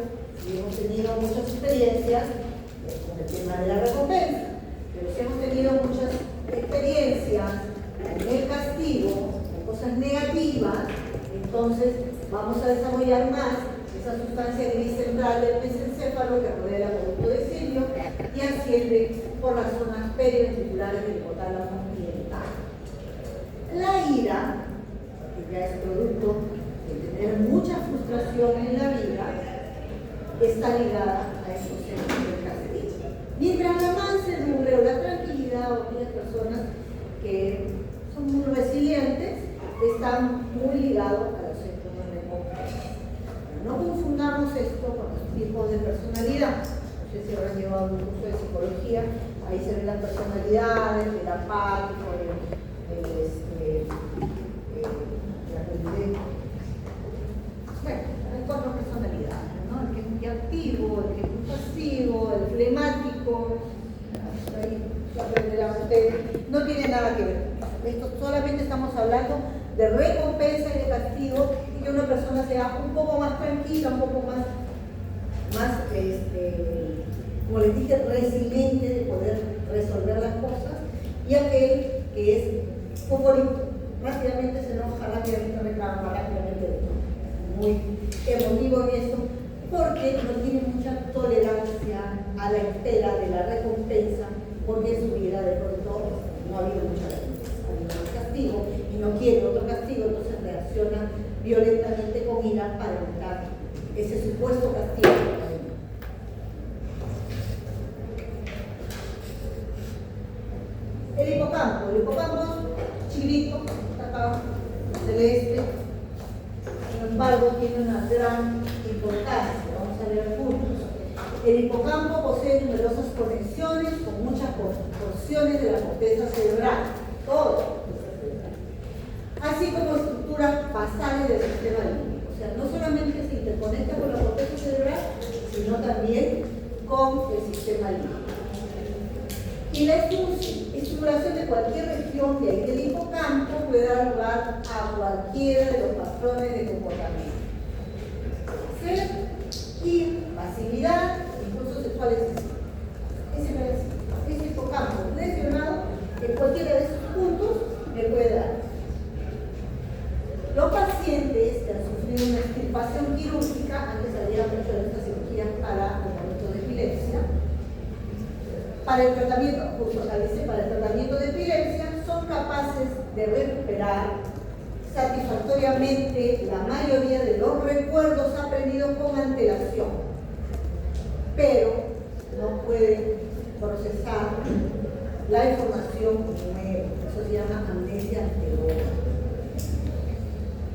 y hemos tenido muchas experiencias con el tema de la recompensa, pero si hemos tenido muchas experiencias con el castigo, con cosas negativas, entonces vamos a desarrollar más esa sustancia gris central del mesencéfalo que rodea el acueducto de Sirio y asciende por las zonas periventriculares del hipotálamo y el tálamo. La ira, que ya es producto de tener mucha frustración en la vida, está ligada a esos centros del castigo. Mientras la mansedumbre o la tranquilidad o aquellas personas que son muy resilientes están muy ligados a los centros de recompensa. No confundamos esto con los tipos de personalidad. No sé si habrán llevado un curso de psicología, ahí se ven las personalidades, el apático, bueno, hay 4 personalidades, ¿no? El que es muy activo, el que es muy pasivo, el flemático, ahí se aprenderán ustedes, no tiene nada que ver. Esto solamente estamos hablando de recompensa y de castigo, y que una persona sea un poco más tranquila, un poco más como les dije, resiliente de poder resolver las cosas, y aquel que es favorito, rápidamente se enoja, rápidamente reclama, rápidamente muy emotivo en esto, porque no tiene mucha tolerancia a la espera de la recompensa, porque en su vida de pronto no ha habido mucha recompensa, ha habido un castigo y no quiere otro castigo, entonces reacciona violentamente con ira para evitar ese supuesto castigo. El hipocampo es chiquito, está acá, celeste, sin embargo tiene una gran importancia. Vamos a ver juntos. El hipocampo posee numerosas conexiones con muchas porciones de la corteza cerebral, todo, así como estructuras basales del sistema límbico. O sea, no solamente se interconecta con la corteza cerebral, sino también con el sistema límbico. Y la estimulación de cualquier región de ahí del hipocampo puede dar lugar a cualquiera de los patrones de comportamiento. Ser, ir, pasividad, ¿cuál es ese? Ese hipocampo lesionado en cualquiera de esos puntos me puede dar. Los pacientes que han sufrido una extirpación quirúrgica, antes había mucho de estas cirugías para tratamiento de epilepsia, para el tratamiento, para el tratamiento de epilepsia, son capaces de recuperar satisfactoriamente la mayoría de los recuerdos aprendidos con antelación, pero no pueden procesar la información nueva. Eso se llama amnesia anterior,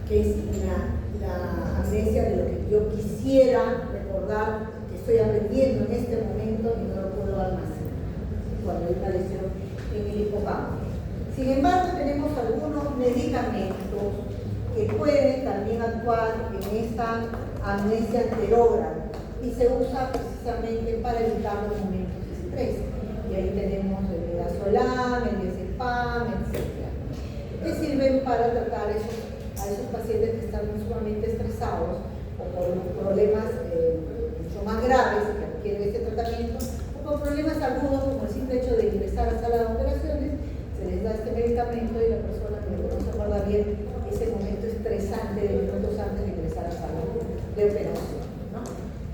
que es la amnesia de lo que yo quisiera recordar, que estoy aprendiendo en este momento y no lo puedo almacenar cuando hay una lesión en el hipocampo. Sin embargo, tenemos algunos medicamentos que pueden también actuar en esta amnesia anterógrada y se usa precisamente para evitar los momentos de estrés. Y ahí tenemos el midazolam, el diazepam, etc. Que sirven para tratar a esos pacientes que están sumamente estresados o por problemas mucho más graves que requieren este tratamiento, o por problemas agudos como el simple hecho de ingresar a sala de operaciones. Se les da este medicamento y la persona no se acuerda bien ese momento estresante de minutos antes de ingresar a sala de operación, ¿no?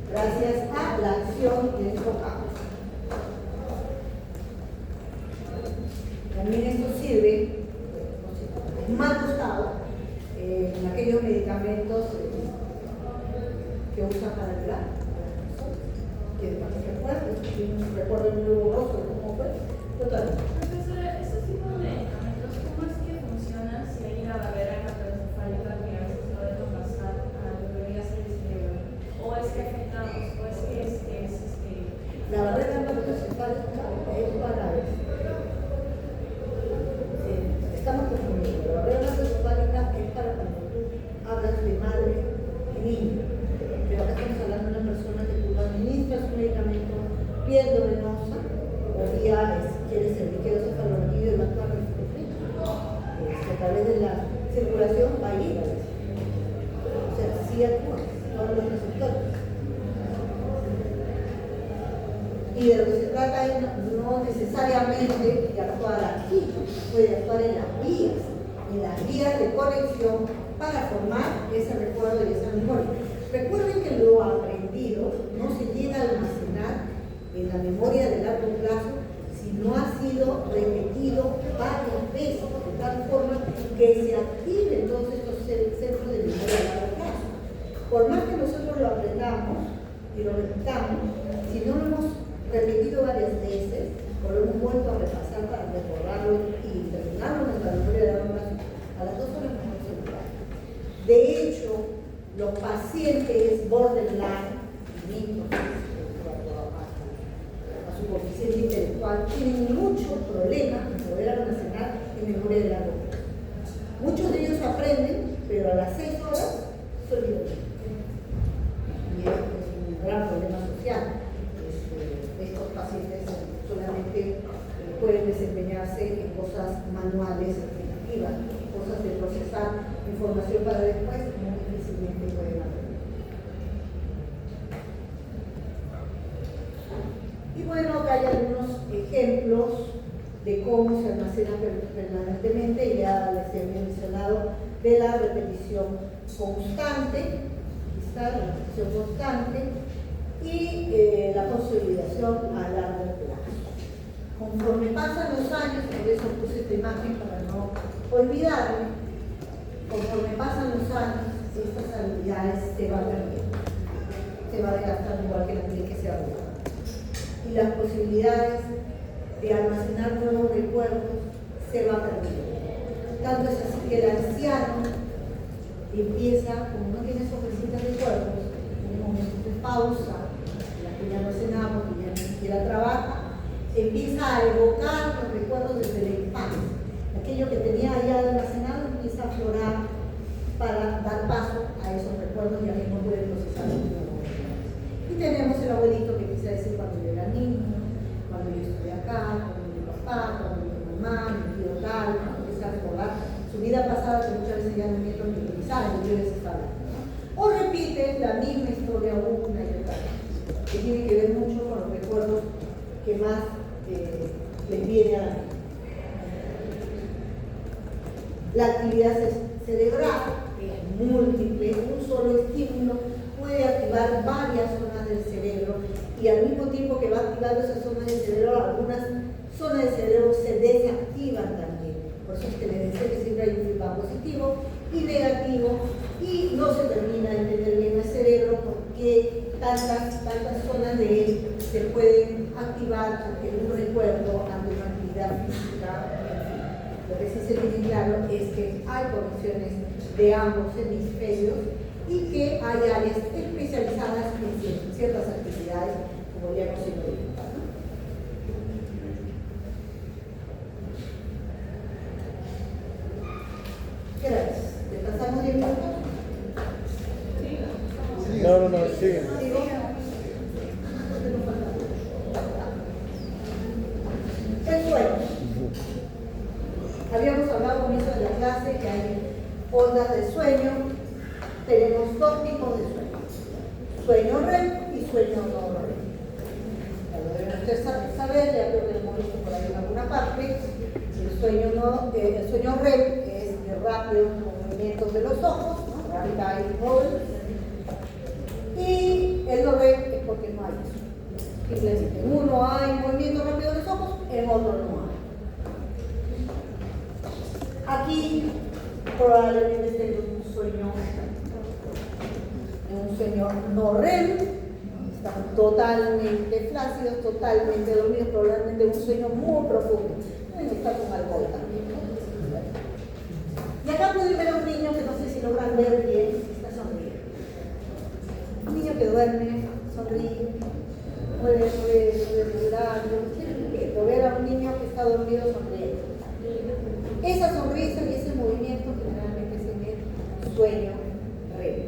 Gracias a la acción del hipocampo. También esto sirve, mal usado, en aquellos medicamentos que usan para el plan. ¿Quién más se acuerda? ¿Tiene un recuerdo muy borroso de cómo fue? Totalmente. Profesora, esos tipos de medicamentos, ¿cómo es que funcionan si hay una barrera hematoencefálica que a veces no dejan pasar a lo que debería ser el cerebro? ¿O es que afectamos? ¿O es que es La barrera hematoencefálica es para estamos confundiendo. La barrera hematoencefálica es para cuando tú hablas de madre y niño. Pero acá estamos hablando de una persona que tú administras un medicamento piel venosa o vía, si quieres, el líquido cefalorraquídeo y va a actuar a través de la circulación va a ir a veces. O sea, sí actúa todos los receptores. Y de lo que se trata es no necesariamente de actuar aquí, puede actuar en las vías de conexión para formar ese recuerdo y esa memoria. Recuerden que lo aprendido no se llega a almacenar en la memoria de largo plazo si no ha sido repetido varias veces, de tal forma que se activen todos estos centros de memoria de largo plazo. Por más que nosotros lo aprendamos y lo repitamos, si no lo hemos repetido varias veces, o lo hemos vuelto a repasar para recordarlo y terminarlo en la memoria de largo plazo, a las 2 horas no se olvida. De hecho, los pacientes borderline, niños, a su coeficiente intelectual, tienen mucho problema en poder almacenar en memoria de largo plazo. Muchos de ellos aprenden, pero a las 6 horas se olvidan. Y es un gran problema social. Estos pacientes solamente pueden desempeñarse en cosas manuales, repetitivas, cosas de procesar información para después, muy difícilmente pueden aprender. Y bueno, acá hay algunos ejemplos de cómo se almacena permanentemente, ya les he mencionado de la repetición constante, quizá la repetición constante, y la consolidación a largo plazo. Conforme pasan los años, por eso puse esta imagen para no olvidarme, conforme pasan los años, estas habilidades se van perdiendo, se va desgastando igual que la piel que se arruga. Y las posibilidades de almacenar nuevos recuerdos se van perdiendo. Tanto es así que el anciano empieza, como no tiene esos recientes recuerdos, en momentos de pausa, que ya no cenamos, que ya ni siquiera trabaja, empieza a evocar los recuerdos desde la infancia. Aquello que tenía ya almacenado empieza a aflorar para dar paso a esos recuerdos ya que no puede procesar en ningún momento. Y tenemos el abuelito que empieza a decir cuando yo era niño, cuando yo estoy acá, cuando mi papá, cuando mi mamá, mi tío tal, cuando empieza a recordar su vida pasada que muchas veces ya no miento ni saben de qué les está hablando. O repite la que más les viene a la mente. La actividad cerebral es múltiple, un solo estímulo puede activar varias zonas del cerebro y al mismo tiempo que va activando esas zonas del cerebro, algunas zonas del cerebro se desactivan también. Por eso es que les decía que siempre hay un feedback positivo y negativo y no se termina de entender bien el cerebro porque tantas zonas de él se pueden activar en un recuerdo ante una actividad física. Lo que sí se tiene claro es que hay conexiones de ambos hemisferios y que hay áreas especializadas en ciertas actividades, como ya hemos ido viendo. Gracias. ¿Descansamos 10 minutos? No, sigue. ¿Sigo? El sueño. Habíamos hablado al comienzo de la clase que hay ondas de sueño. Tenemos dos tipos de sueño. Sueño REM y sueño no REM. Lo deben ustedes saber, ya creo que lo hemos visto por ahí en alguna parte. El sueño REM es de rápidos movimientos de los ojos, ¿no? Rapid eye movement. Y el no REM es porque no hay eso. Simplemente en uno hay movimiento rápido de los ojos, en otro no hay. Aquí probablemente tenga un sueño no REM, están totalmente flácidos, totalmente dormidos, probablemente un sueño muy profundo. Está con alcohol también, ¿no? Y acá pueden ver a un niño que no sé si logran ver bien, está sonriendo. Un niño que duerme, sonríe, mueve el labio, ver a un niño que está dormido sonriendo. Esa sonrisa y ese movimiento generalmente es en el sueño REM.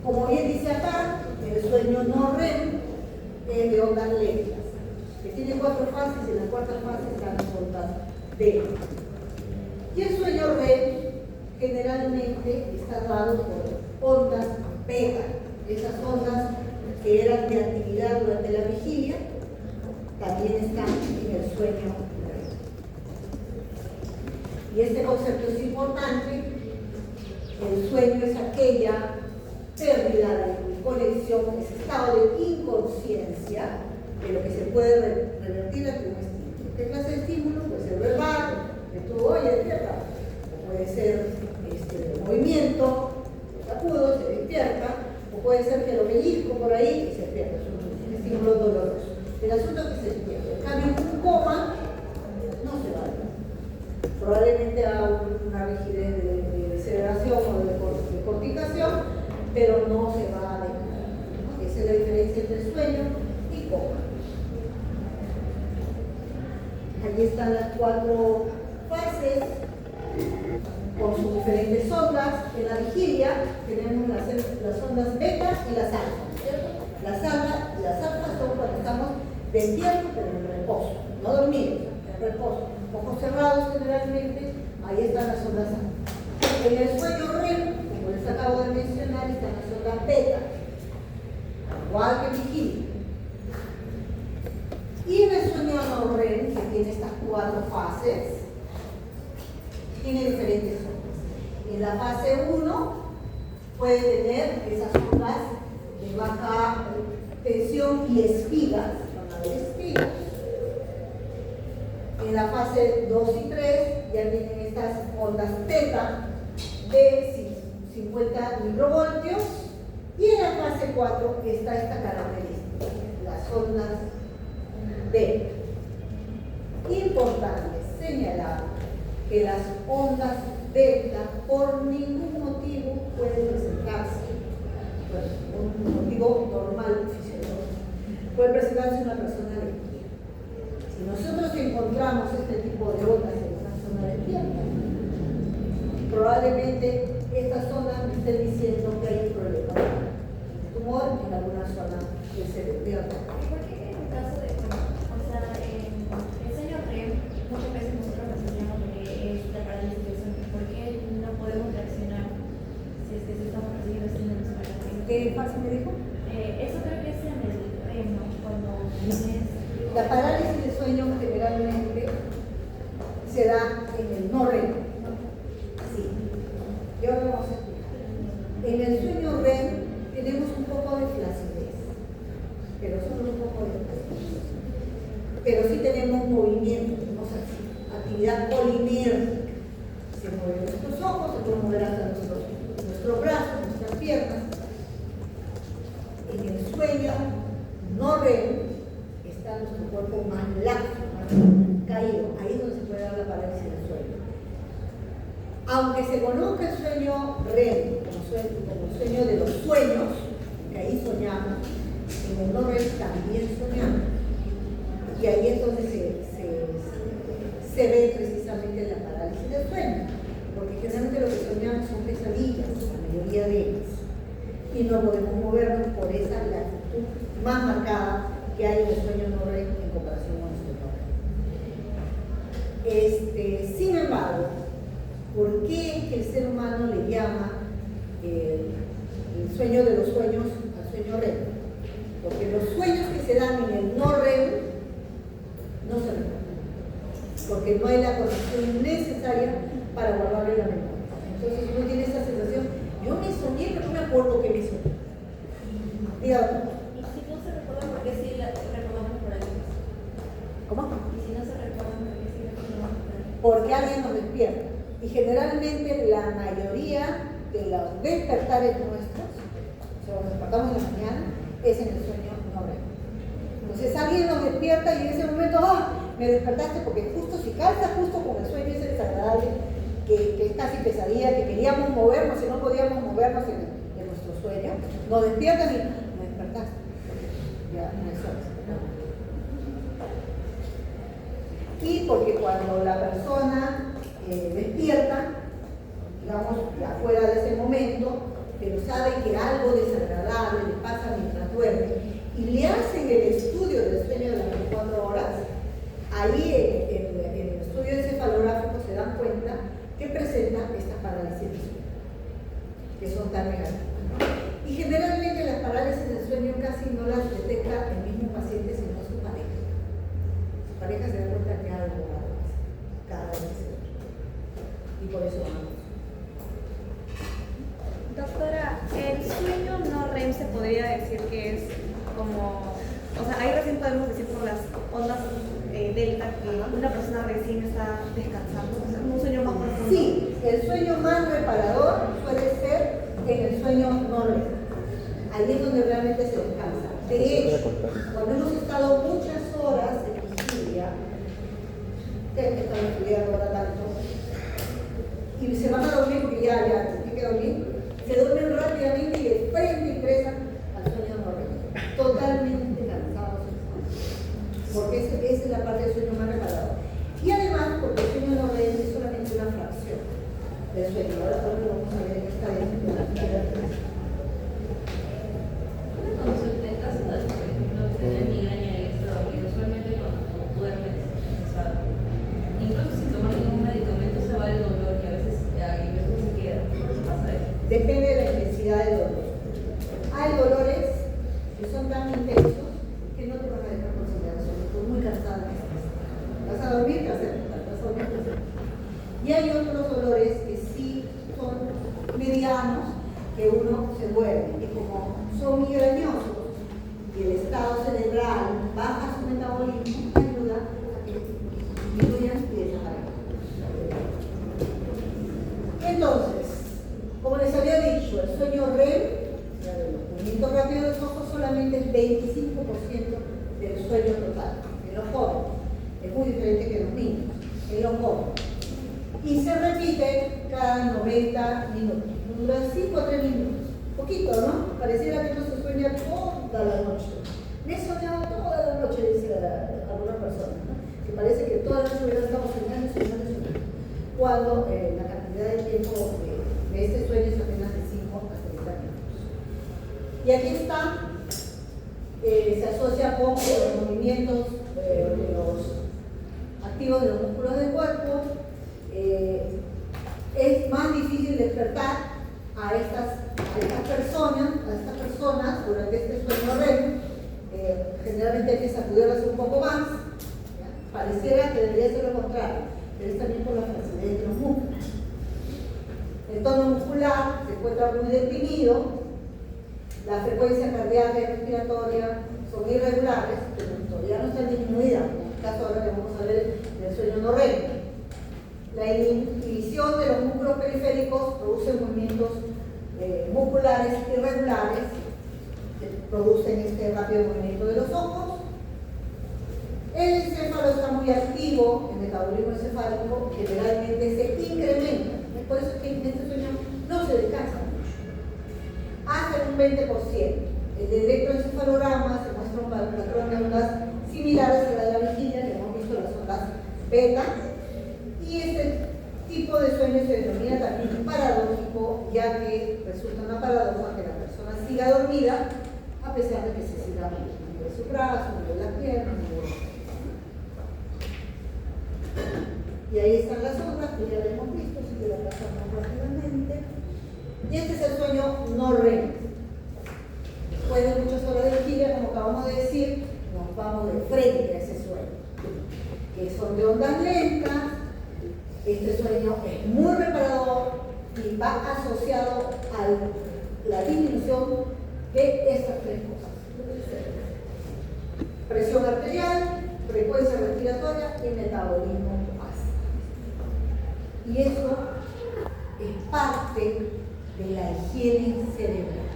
Como bien dice acá, el sueño no REM es de ondas lentas, que tiene 4 fases y en la cuarta fase están las ondas beta. Y el sueño REM generalmente está dado por ondas beta, esas ondas que eran de actividad durante la vigilia, también están en el sueño REM. Y este concepto es importante. El sueño es aquella pérdida de conexión, ese estado de inconsciencia de lo que se puede revertir ante un estímulo. ¿Qué clase de estímulo? Puede ser verbal, que tú oyes, despierta, o puede ser movimiento, agudo, se despierta, o puede ser que lo pellizco por ahí y se despierta, es un estímulo doloroso. El asunto es que se despierta. En cambio, un coma no se va a ver. Probablemente haga una rigidez de aceleración o de corticación, pero no se va a dejar. Esa es la diferencia entre sueño y coma. Allí están las 4 fases con sus diferentes ondas. En la vigilia tenemos las ondas beta y las alfa. Las alfas son cuando estamos despiertos pero en reposo, no dormidos, en reposo. Ojos cerrados generalmente, ahí están las ondas alfa. En el sueño REM, como les acabo de mencionar, están las ondas beta, igual que vigilia. Y en el sueño no REM, que tiene estas 4 fases, tiene diferentes ondas. En la fase 1 puede tener esas ondas de baja tensión y espigas, van a ver espigas. En la fase 2 y 3 ya tienen estas ondas teta de 50 microvoltios y en la fase 4 está esta característica, las ondas beta. Importante señalar que las ondas beta por ningún motivo pueden presentarse, un motivo normal fisiológico, puede presentarse en una persona despierta. Si nosotros encontramos este tipo de ondas en una zona despierta, probablemente estas ondas me estén diciendo que hay un problema de tumor en alguna zona del cerebro. ¿Por qué en el caso de, o sea, en el sueño REM, muchas veces nosotros asociamos que es la parálisis del sueño? ¿Por qué no podemos reaccionar si estamos recibiendo estímulos para el sueño? ¿Qué fase me dijo? Eso creo que es en el REM, ¿no? La parálisis de sueño generalmente se da en el no REM. Sí. Y ahora vamos a explicar. En el sueño REM tenemos un poco de flacidez, pero solo un poco de flacidez. Pero sí tenemos movimiento, tenemos actividad polinérgica. Se mueven nuestros ojos, se pueden mover hasta nuestros brazos, nuestras piernas. En el sueño no REM está nuestro cuerpo más laxo, más caído. Ahí es donde se puede dar la parálisis del sueño. Aunque se conozca el sueño REM como el sueño de los sueños, que ahí soñamos, en el no REM también soñamos. Y ahí es donde se ve precisamente la parálisis del sueño, porque generalmente lo que soñamos son pesadillas, la mayoría de ellas, y no podemos movernos por esa latitud más marcada que hay en el sueño no REM en comparación con nuestro REM. Sin embargo, ¿por qué es que el ser humano le llama el sueño de los sueños al sueño REM? Porque los sueños que se dan en el no REM no se recuerdan, porque no hay la conexión necesaria para guardarle la memoria. Entonces uno tiene esa sensación, yo me soñé, pero no me acuerdo que me soñé. Dígame. Y si no se recuerda, ¿por qué sí recordamos por ahí? ¿Cómo? Y si no se recuerda, ¿por qué sí recordamos por ahí? Porque alguien nos despierta. Y generalmente la mayoría de los despertares nuestros, o sea, nos despertamos en la mañana, es en el sueño no REM. Entonces alguien nos despierta y en ese momento, me despertaste, porque justo si calza justo con el sueño ese desagradable, que es casi pesadilla, que queríamos movernos y no podíamos movernos en nuestro sueño, nos despiertan y me despertaste. Ya, no es hora. Y porque cuando la persona despierta, digamos, afuera de ese momento, pero sabe que algo desagradable le pasa mientras duerme, y le hacen el estudio del sueño de las 24 horas, ahí en el estudio encefalográfico se dan cuenta que presenta esta parálisis del sueño, que son tan negativas. Y generalmente las parálisis del sueño casi no las detecta el mismo paciente, sino su pareja. Su pareja se da cuenta que algo va a pasar cada vez que se duerme. Y por eso vamos. Doctora, el sueño no REM se podría decir que es como, o sea, ahí recién podemos decir por las ondas delta que una persona recién está descansando, o sea, un sueño más profundo. Sí, el sueño más reparador suele ser en el sueño no REM. Ahí es donde realmente se descansa. De hecho, cuando hemos estado muchas horas en vigilia, ustedes que están estudiando ahora tanto, y se van a dormir porque ya tienen que dormir, se duermen rápidamente y de frente ingresan al sueño no REM, totalmente cansados, porque esa es la parte del sueño más reparador. Y además, porque el sueño no REM es solamente una fracción del sueño. Ahora vamos a ver en esta vez. Una consulta, en caso de, por ejemplo, tener migraña y esto, y usualmente cuando duermes, o sea, incluso si tomas ningún medicamento se va el dolor y a veces se queda. ¿Por qué pasa eso? Depende de la intensidad del dolor. Hay dolores que son tan intensos que no te van a dejar consideración, por muy cansada que estés. Vas a dormir, te vas a despertar, vas a dormir, te vas a despertar. Y hay otros dolores que sí son medianos, que uno se duerme, y como son migrañosos y el estado cerebral baja su metabolismo, ayuda a que disminuyan y desaparezcan. Entonces, como les había dicho, el sueño REM, el movimiento rápido de los ojos, solamente es 25% del sueño total, en los jóvenes. Es muy diferente que en los niños, en los jóvenes. Y se repite cada 90 minutos. Dura 5 a 3 minutos. Poquito, ¿no? Pareciera que no se sueña toda la noche. Me he soñado toda la noche, dice alguna persona, ¿no? Que parece que toda la noche hubiera estado soñando y soñando y soñando. Cuando la cantidad de tiempo de este sueño es apenas de 5 a 30 minutos. Y aquí está, se asocia con los movimientos de los activos de los músculos del cuerpo. Es más difícil despertar a estas personas durante este sueño REM. Generalmente estudiarlas un poco más, pareciera que debería ser lo contrario, pero es también por la flacidez de los músculos. El tono muscular se encuentra muy deprimido, la frecuencia cardíaca y respiratoria son irregulares, pero todavía no están disminuidas. En este caso ahora que vamos a ver del sueño no REM. La inhibición de los músculos periféricos produce movimientos musculares irregulares que producen este rápido movimiento de los ojos. El encéfalo está muy activo, el metabolismo encefálico generalmente se incrementa. Por eso es que en este sueño no se descansa mucho. Hasta un 20%. El electroencefalograma se muestra un patrón de ondas similares a la de la vigilia, que hemos visto las ondas beta. Y este tipo de sueño se denomina también paradójico, ya que resulta una paradoja que la persona siga dormida a pesar de que se siga moviendo de su brazo, de las piernas, y ahí están las ondas que ya lo hemos visto, así que la pasamos rápidamente. Y este es el sueño no REM. Después de muchas horas de vigilia, como acabamos de decir, nos vamos de frente a ese sueño, que son de ondas lentas. Este sueño es muy reparador y va asociado a la disminución de estas tres cosas: presión arterial, frecuencia respiratoria y metabolismo ácido. Y eso es parte de la higiene cerebral.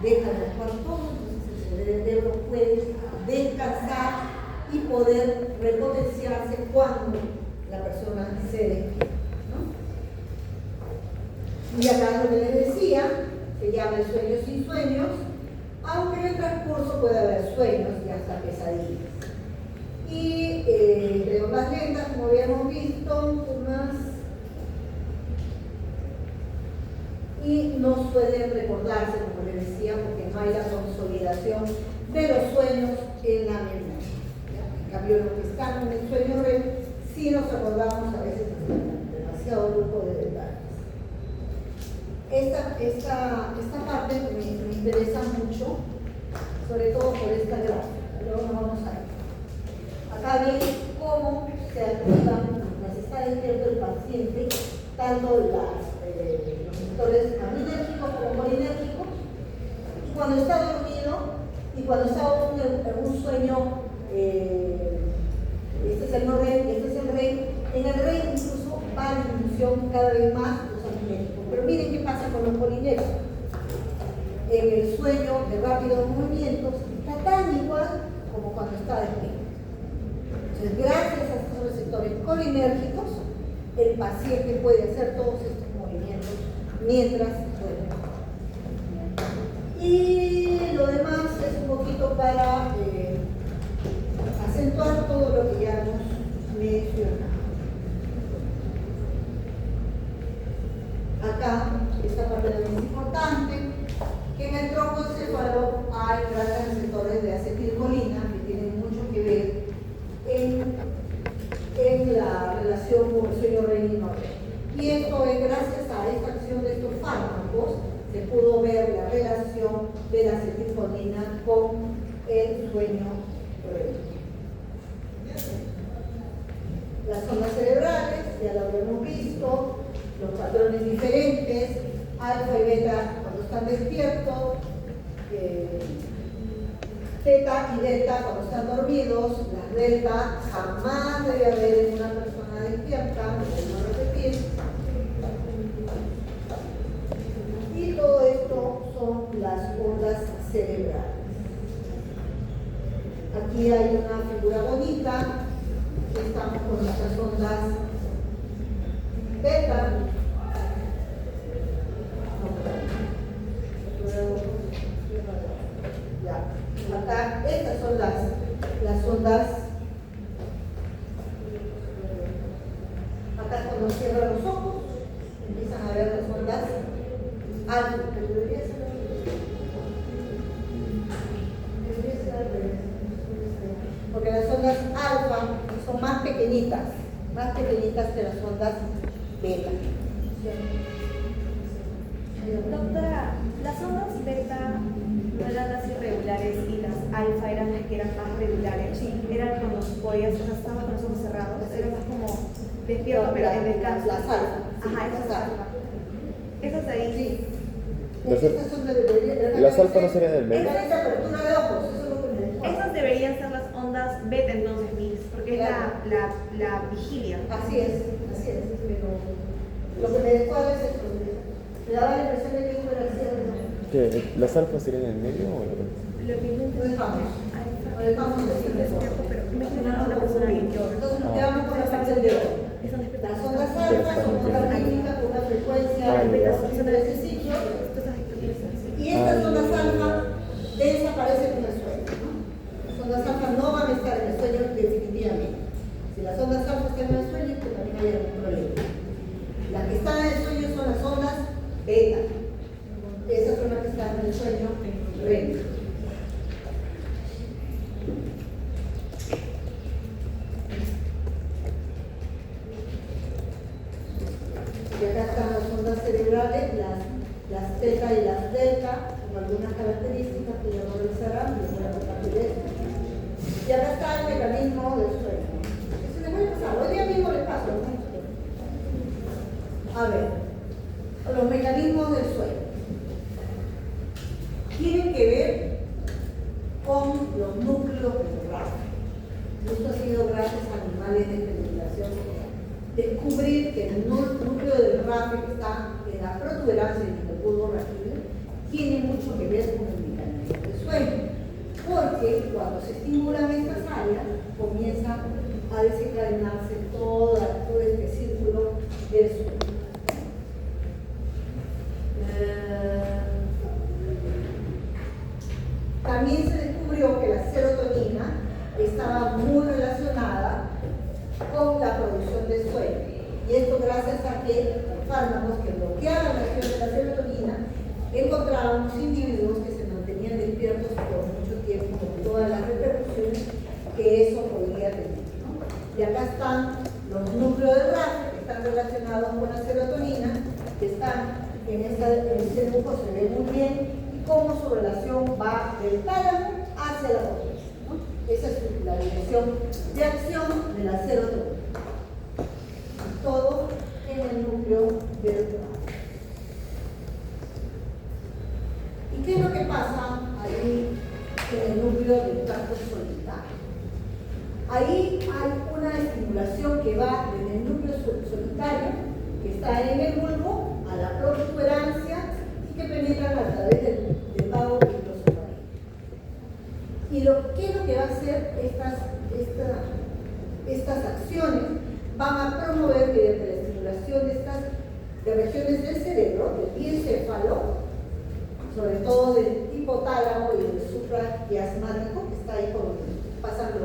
Deja de actuar todo, entonces el cerebro puede descansar y poder repotenciarse cuando la persona se despierta, ¿no? Y acá lo que les decía, se llama el sueño sin sueños, aunque en el transcurso puede haber sueños y hasta pesadillas. Y de ondas lentas, como habíamos visto, y no suelen recordarse, como les decía, porque no hay la consolidación de los sueños en la memoria. En cambio, los que están en el sueño REM, sí nos acordamos a veces demasiado grupo de detalles. Esta parte me interesa mucho, sobre todo por esta gráfica. Luego nos vamos a ver. Acá ven cómo se activan, mientras está despierto el paciente, tanto los sectores aminérgicos como colinérgicos, y cuando está dormido y cuando está en un sueño. Este es el no REM, este es el REM. En el REM incluso va a disminución cada vez más los aminérgicos. Pero miren qué pasa con los polinérgicos. En el sueño de rápidos movimientos está tan igual como cuando está despierto. Entonces, gracias a estos receptores colinérgicos, el paciente puede hacer todos estos movimientos mientras duerme. Y lo demás es un poquito para acentuar todo lo que ya hemos mencionado. Acá, esta parte también es importante, que en el tronco encéfalo hay grandes receptores de acetilcolina que tienen mucho que ver en la relación con el sueño REM y no REM. Y esto es gracias a esta acción de estos fármacos, se pudo ver la relación de la acetilcolina con el sueño REM. Las ondas cerebrales, ya lo habíamos visto, los patrones diferentes, alfa y beta cuando están despiertos, teta y delta cuando están dormidos. Las delta jamás debe haber en una persona despierta, no repetir. Y todo esto son las ondas cerebrales. Aquí hay una figura bonita. Estamos con nuestras ondas beta. Ya. Acá, estas son las ondas. Acá cuando cierran los ojos, empiezan a ver las ondas alfa. Porque las ondas alfa son más pequeñitas que las ondas beta. Doctora, las ondas beta no eran las irregulares y las alfa eran las que eran más regulares, eran cuando podías, o sea, estabas con los ojos cerrados, era más como despierto, pero en descanso. Las alfas. Ajá, esas alfa. Esas de ahí. Sí. Las- Estas son de Las alfa no serían del medio. Esa es la apertura de ojos, eso es lo que me dijo. Esas deberían ser las ondas beta entonces, Miss, porque es la vigilia. Así es, pero lo que me dejó a veces me daba la impresión de que eso era cierto. ¿Qué? ¿Las alfas serían en el medio o en el medio? Lo que yo Lo dejamos. Lo dejamos decir así. despierto, pero me imagino una persona bien yoga. Entonces nos quedamos con la parte de hoy. Esas despiertas. Las ondas alfa son ondas rítmicas con una frecuencia de ese ciclo. Y estas ondas alfa desaparecen en el sueño, ¿no? Las ondas alfa no van a estar en el sueño definitivamente. Si las ondas alfa están en el sueño, pues también hay algún problema. Las que están en el sueño son las ondas beta. Esas son las que están en el sueño REM. Y acá están las ondas cerebrales, las teta y las delta, con algunas características que ya no revisarán, les voy a compartir esto. Y acá está el mecanismo del sueño. Eso les voy a pasar, hoy día mismo les paso. A ver, los mecanismos del sueño tienen que ver con los núcleos del RAF. Esto ha sido gracias a animales de experimentación. Descubrir que el núcleo del RAF que está en la protuberancia del bulbo raquídeo tiene mucho que ver con el mecanismo del sueño. Porque cuando se estimulan estas áreas, comienza a desencadenarse todo este círculo del sueño. También se descubrió que la serotonina estaba muy relacionada con la producción de sueño. Y esto gracias a que los fármacos que bloqueaban la acción de la serotonina encontrábamos individuos que se mantenían despiertos por mucho tiempo con todas las repercusiones que eso podría tener, ¿no? Y acá están los núcleos de RAF que están relacionados con la serotonina, que están en ese dibujo, se ve muy bien, y cómo su relación va del tálamo hacia la corteza, ¿no? Esa es la dirección de acción de la serotonina. Todo en el núcleo del RAF. ¿Y qué es lo que pasa ahí en el núcleo del tracto solitario? Ahí hay una estimulación que va desde el núcleo solitario, que está en el bulbo, a la protuberancia y que penetran a través del vago glossofaríngeo. ¿Y qué es lo que va a hacer estas acciones? Van a promover mediante la estimulación de regiones del cerebro, del diencéfalo, sobre todo del hipotálamo y del supraquiasmático, que está ahí por donde pasan el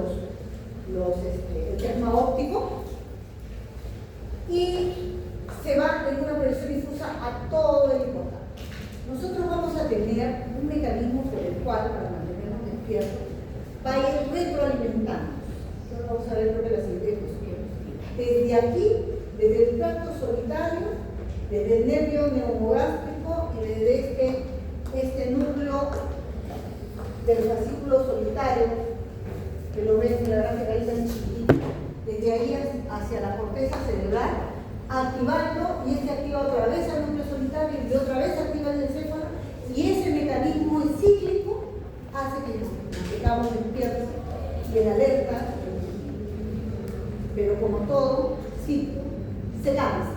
plasma óptico, y se va en una presión difusa a todo el hipotálamo. Nosotros vamos a tener un mecanismo por el cual, para mantenernos despiertos, va a ir retroalimentando. Eso lo vamos a ver creo que en la siguiente diapositiva. Desde aquí, desde el tracto solitario, desde el nervio neumogástrico y desde este núcleo del fascículo solitario, que lo ven en la gran carita en chiquitito, desde ahí hacia la corteza cerebral, activando, y este activa otra vez al núcleo solitario y otra vez activa el encéfalo, y ese mecanismo cíclico hace que nos mantengamos despiertos y en alerta, pero como todo ciclo, se cansa.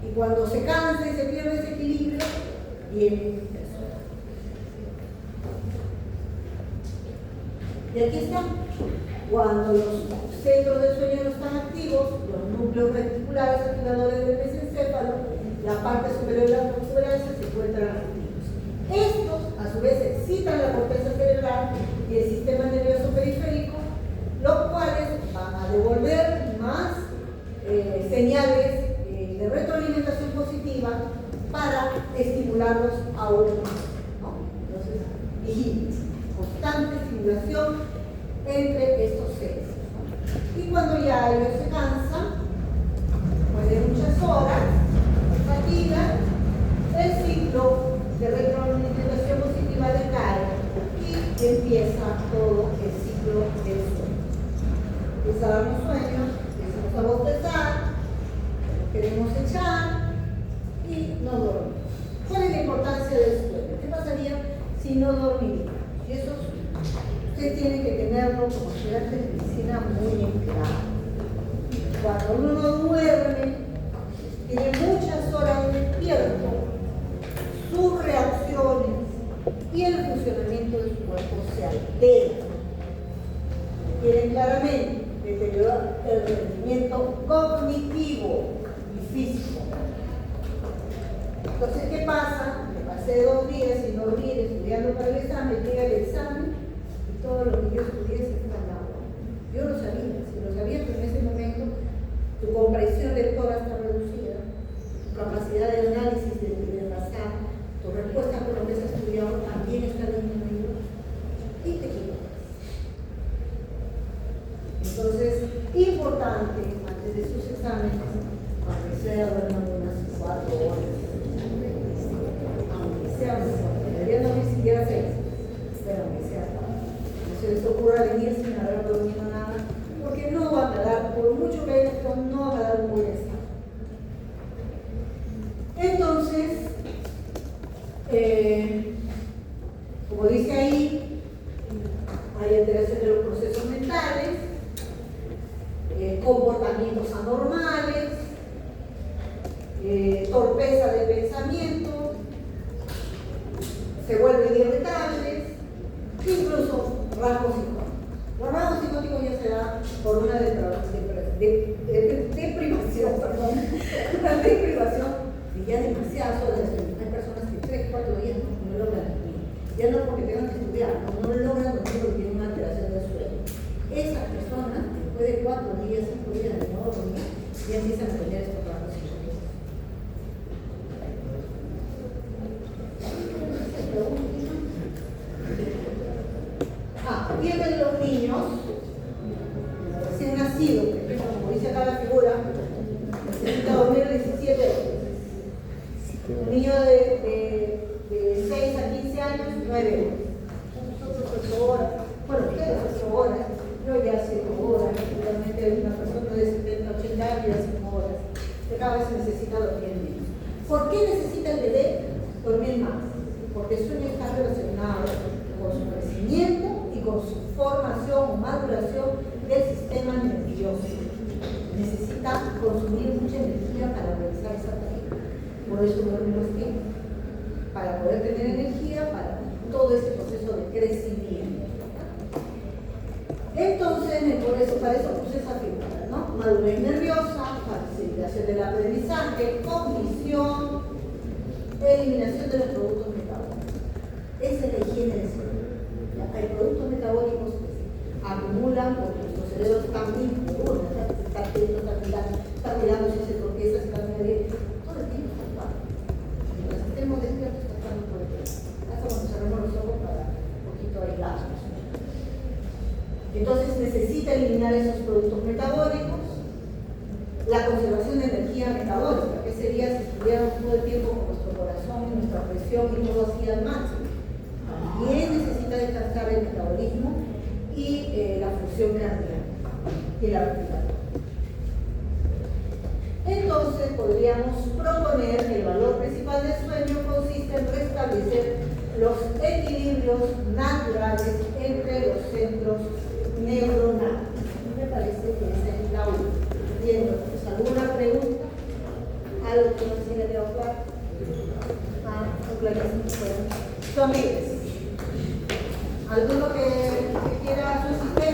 Y cuando se cansa y se pierde ese equilibrio, viene el sueño. Y aquí está. Cuando los centros del sueño no están activos, los núcleos reticulares activadores del mesencéfalo, la parte superior de la protuberancia se encuentran activos. Estos, a su vez, excitan la corteza cerebral y el sistema nervioso periférico, los cuales van a devolver más señales de retroalimentación positiva para estimularlos aún más, ¿no? Entonces, vigiles, constante estimulación entre estos seres, ¿no? Y cuando ya ellos se cansan, después de muchas horas, fatiga, el ciclo de retroalimentación positiva decae y empieza todo el ciclo ciclo del sueño. Empieza a darnos sueño, empezamos a bostezar, nos queremos echar y no dormimos. ¿Cuál es la importancia del sueño? ¿Qué pasaría si no dormimos? Y eso usted tiene que tenerlo como estudiante de medicina muy en claro. Cuando uno duerme, tiene muchas horas despierto, sus reacciones y el funcionamiento de su cuerpo se altera. Quieren claramente deteriorar el rendimiento cognitivo y físico. Entonces, ¿qué pasa? Me pasé 2 días sin dormir estudiando para el examen, llega el examen y todo lo que yo estudié se fue al agua. Yo lo sabía, si lo sabía, pero en ese momento tu comprensión lectora está reducida, tu capacidad de análisis, de basar, tu respuesta con lo que has estudiado también está disminuida y te equivocas. Entonces, importante, antes de sus exámenes, aunque sea duerman unas 4 horas, aunque sea mejor, deberían dormir siquiera 6, pero aunque sea 4. No se les ocurra venir sin haber dormido nada, porque no va a dar, por mucho que haya esto, no va a dar un buen estado. Entonces, como dice ahí, hay alteración de los procesos mentales, comportamientos anormales, torpeza de pensamiento, se vuelven irritables, incluso rasgos psicóticos. Los rasgos psicóticos ya se dan por una deprivación, una deprivación de ya demasiadas horas de sueño. Hay personas que 3, 4 días no logran dormir. Ya no porque tengan que estudiar, no logran dormir porque tienen una alteración del sueño. Esas personas, después de 4 días, 5 días de no dormir, ya empiezan a tener estos rasgos psicóticos. Pierden los niños recién nacidos, como dice acá la figura, necesita dormir 17 horas. Un niño de 6 a 15 años, 9 horas. Nosotros 8 horas. Bueno, ustedes 8 horas, yo ya 5 horas. Realmente una persona de 70, 80 años ya 5 horas. Que cada vez necesita dormir menos. ¿Por qué necesita el bebé dormir más? Porque el sueño está relacionado con su crecimiento y con su formación o maduración del sistema nervioso. Necesita consumir mucha energía para realizar esa tarea. Por eso duerme los tiempos. Para poder tener energía para todo ese proceso de crecimiento. Entonces, por eso, para eso puse esa figura, ¿no? Madurez nerviosa, facilitación del aprendizaje, cognición, eliminación de los productos metabólicos. Esa es la higiene del cerebro. Hay productos metabólicos que se acumulan porque nuestros cerebros están impuros, están mirando si se tropieza, se cambia de todo el tiempo está actuando. Mientras estemos despiertos, está actuando por el tiempo. Hasta cuando cerramos los ojos para un poquito aislarnos. Entonces necesita eliminar esos productos metabólicos. La conservación de energía metabólica, ¿qué sería si estuviéramos todo el tiempo con nuestro corazón y nuestra presión y todo así al máximo? También necesita descansar el metabolismo y la función cardíaca y la respiratoria. Entonces podríamos proponer que el valor principal del sueño consiste en restablecer los equilibrios naturales entre los centros neuronales. Me parece que esa es la última. ¿Alguna pregunta? ¿Algo que no se le quedó claro? Clarísimo. Son libres. ¿Alguno que quiera su sistema?